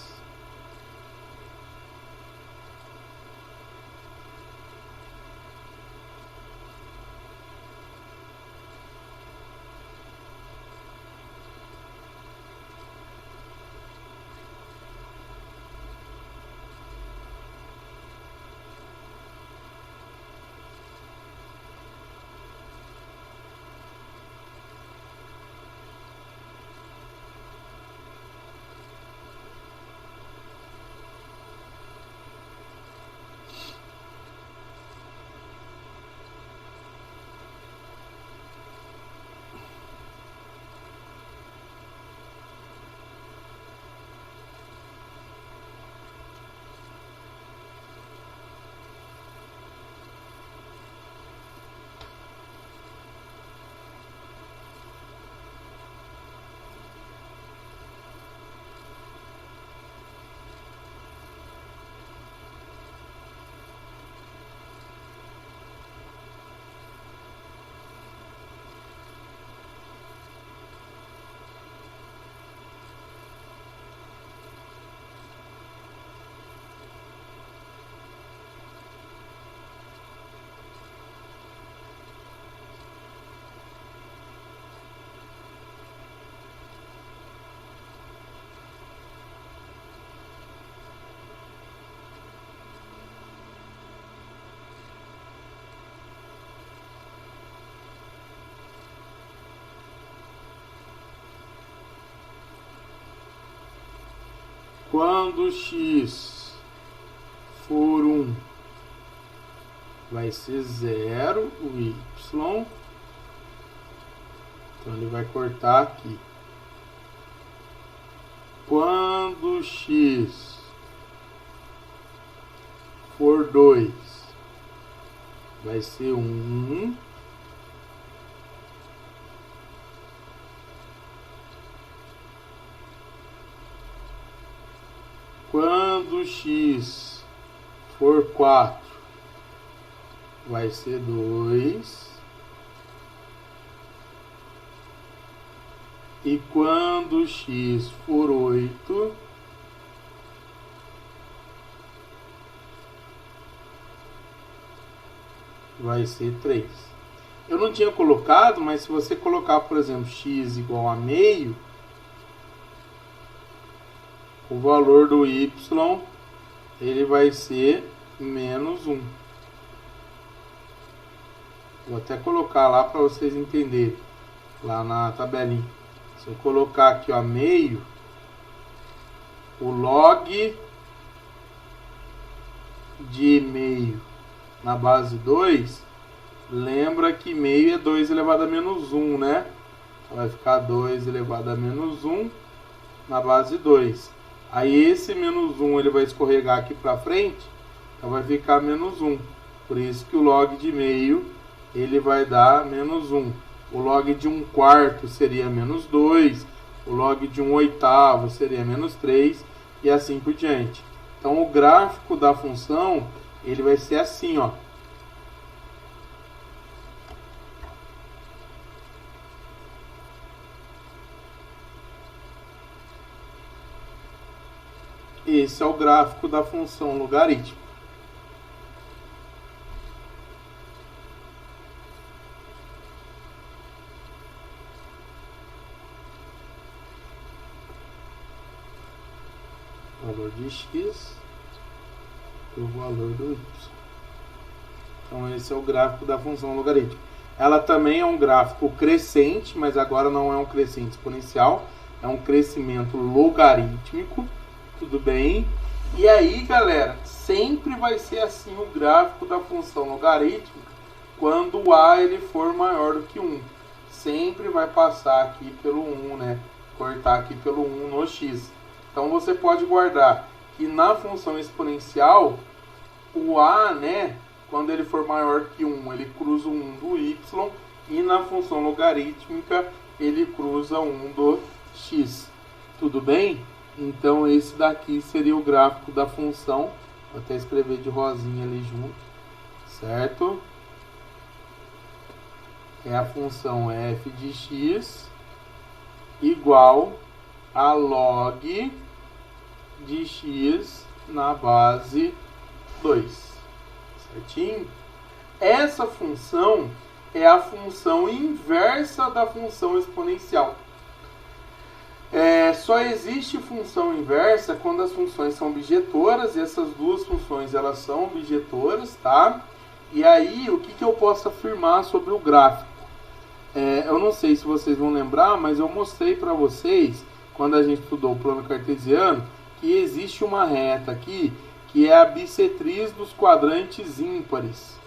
Quando x for 1, vai ser 0 o y. Então ele vai cortar aqui. Quando x for 2, vai ser 1. Quando x for 4, vai ser 2. E quando x for 8, vai ser 3. Eu não tinha colocado, mas se você colocar, por exemplo, x igual a meio, o valor do y, ele vai ser menos 1. Vou até colocar lá para vocês entenderem, lá na tabelinha. Se eu colocar aqui, ó, meio, o log de meio na base 2, lembra que meio é 2 elevado a menos 1, né? Então vai ficar 2 elevado a menos 1 na base 2. Aí esse menos 1 ele vai escorregar aqui para frente, então vai ficar menos 1. Por isso que o log de meio ele vai dar menos 1. O log de 1/4 seria menos 2. O log de 1/8 seria menos 3. E assim por diante. Então o gráfico da função ele vai ser assim, ó. Esse é o gráfico da função logarítmica. Valor de x e o valor do y. Então esse é o gráfico da função logarítmica. Ela também é um gráfico crescente, mas agora não é um crescente exponencial, é um crescimento logarítmico. Tudo bem? E aí, galera, sempre vai ser assim o gráfico da função logarítmica quando o a ele for maior do que 1. Sempre vai passar aqui pelo 1, né? Cortar aqui pelo 1 no x. Então você pode guardar que na função exponencial, o a, né, quando ele for maior que 1, ele cruza o 1 do y, e na função logarítmica ele cruza 1 do x. Tudo bem? Então esse daqui seria o gráfico da função. Vou até escrever de rosinha ali junto, certo? É a função f de x igual a log de x na base 2, certinho? Essa função é a função inversa da função exponencial. Só existe função inversa quando as funções são bijetoras, e essas duas funções elas são bijetoras, tá? E aí, o que eu posso afirmar sobre o gráfico? Eu não sei se vocês vão lembrar, mas eu mostrei para vocês, quando a gente estudou o plano cartesiano, que existe uma reta aqui, que é a bissetriz dos quadrantes ímpares.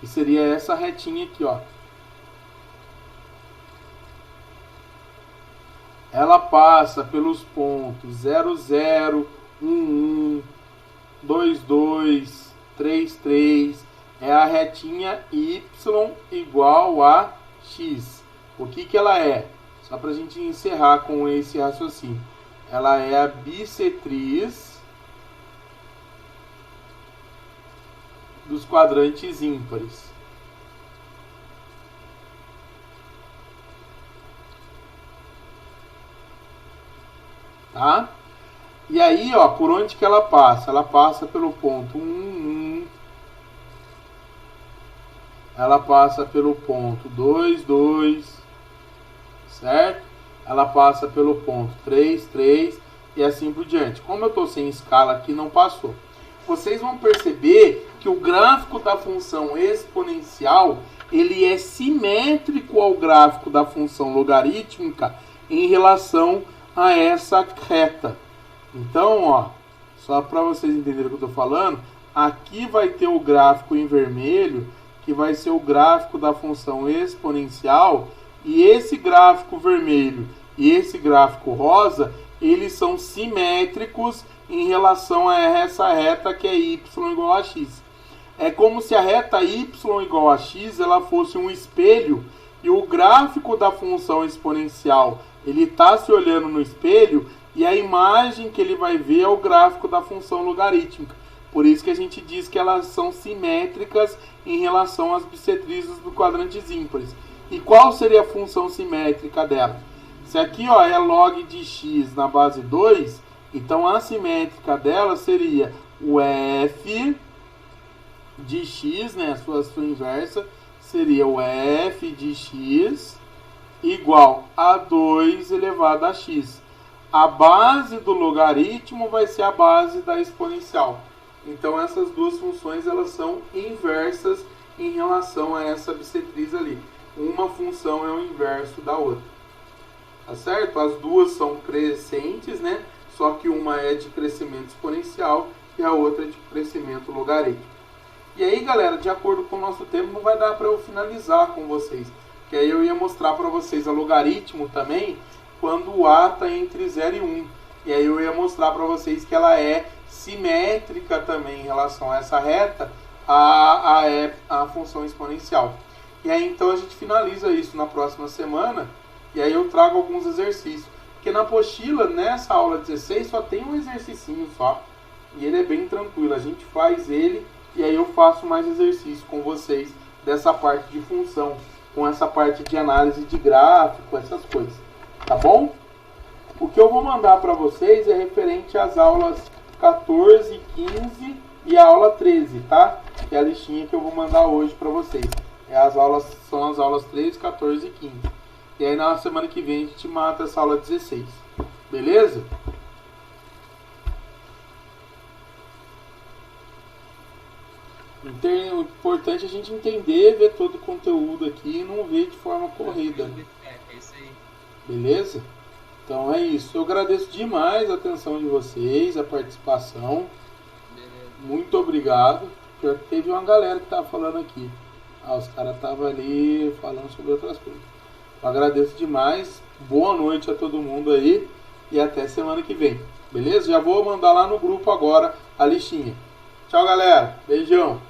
E seria essa retinha aqui, ó. Ela passa pelos pontos 0, 0, 1, 1, 2, 2, 3, 3. É a retinha y igual a x. O que ela é? Só para a gente encerrar com esse raciocínio. Ela é a bissetriz dos quadrantes ímpares. Tá? E aí, ó, por onde que ela passa? Ela passa pelo ponto 1, 1. Ela passa pelo ponto 2, 2. Certo? Ela passa pelo ponto 3, 3 e assim por diante. Como eu estou sem escala aqui, não passou. Vocês vão perceber que o gráfico da função exponencial ele é simétrico ao gráfico da função logarítmica em relação a essa reta. Então, ó, só para vocês entenderem o que eu estou falando, aqui vai ter o gráfico em vermelho, que vai ser o gráfico da função exponencial, e esse gráfico vermelho e esse gráfico rosa, eles são simétricos em relação a essa reta que é y igual a x. É como se a reta y igual a x ela fosse um espelho, e o gráfico da função exponencial ele está se olhando no espelho, e a imagem que ele vai ver é o gráfico da função logarítmica. Por isso que a gente diz que elas são simétricas em relação às bissetrizes do quadrantes ímpares. E qual seria a função simétrica dela? Se aqui ó, é log de x na base 2, então a simétrica dela seria o f de x, né, a sua inversa, seria o f de x igual a 2 elevado a x. A base do logaritmo vai ser a base da exponencial. Então essas duas funções elas são inversas em relação a essa bissetriz ali. Uma função é o inverso da outra. Tá certo? As duas são crescentes, né? Só que uma é de crescimento exponencial e a outra é de crescimento logarítmico. E aí, galera, de acordo com o nosso tempo, não vai dar para eu finalizar com vocês. Que aí eu ia mostrar para vocês a logaritmo também, quando o A está entre 0 e 1. E aí eu ia mostrar para vocês que ela é simétrica também em relação a essa reta, a função exponencial. E aí então a gente finaliza isso na próxima semana, e aí eu trago alguns exercícios. Porque na apostila, nessa aula 16, só tem um exercicinho só. E ele é bem tranquilo, a gente faz ele, e aí eu faço mais exercício com vocês dessa parte de função, com essa parte de análise de gráfico, essas coisas. Tá bom? O que eu vou mandar para vocês é referente às aulas 14, 15 e a aula 13, tá? Que é a listinha que eu vou mandar hoje para vocês. São as aulas 13, 14 e 15. E aí na semana que vem a gente mata essa aula 16. Beleza? O importante é a gente entender, ver todo o conteúdo aqui e não ver de forma corrida. É isso aí. Beleza? Então é isso. Eu agradeço demais a atenção de vocês, a participação. Beleza. Muito obrigado. Pior que teve uma galera que estava falando aqui. Os caras estavam ali falando sobre outras coisas. Eu agradeço demais. Boa noite a todo mundo aí. E até semana que vem. Beleza? Já vou mandar lá no grupo agora a listinha. Tchau, galera. Beijão.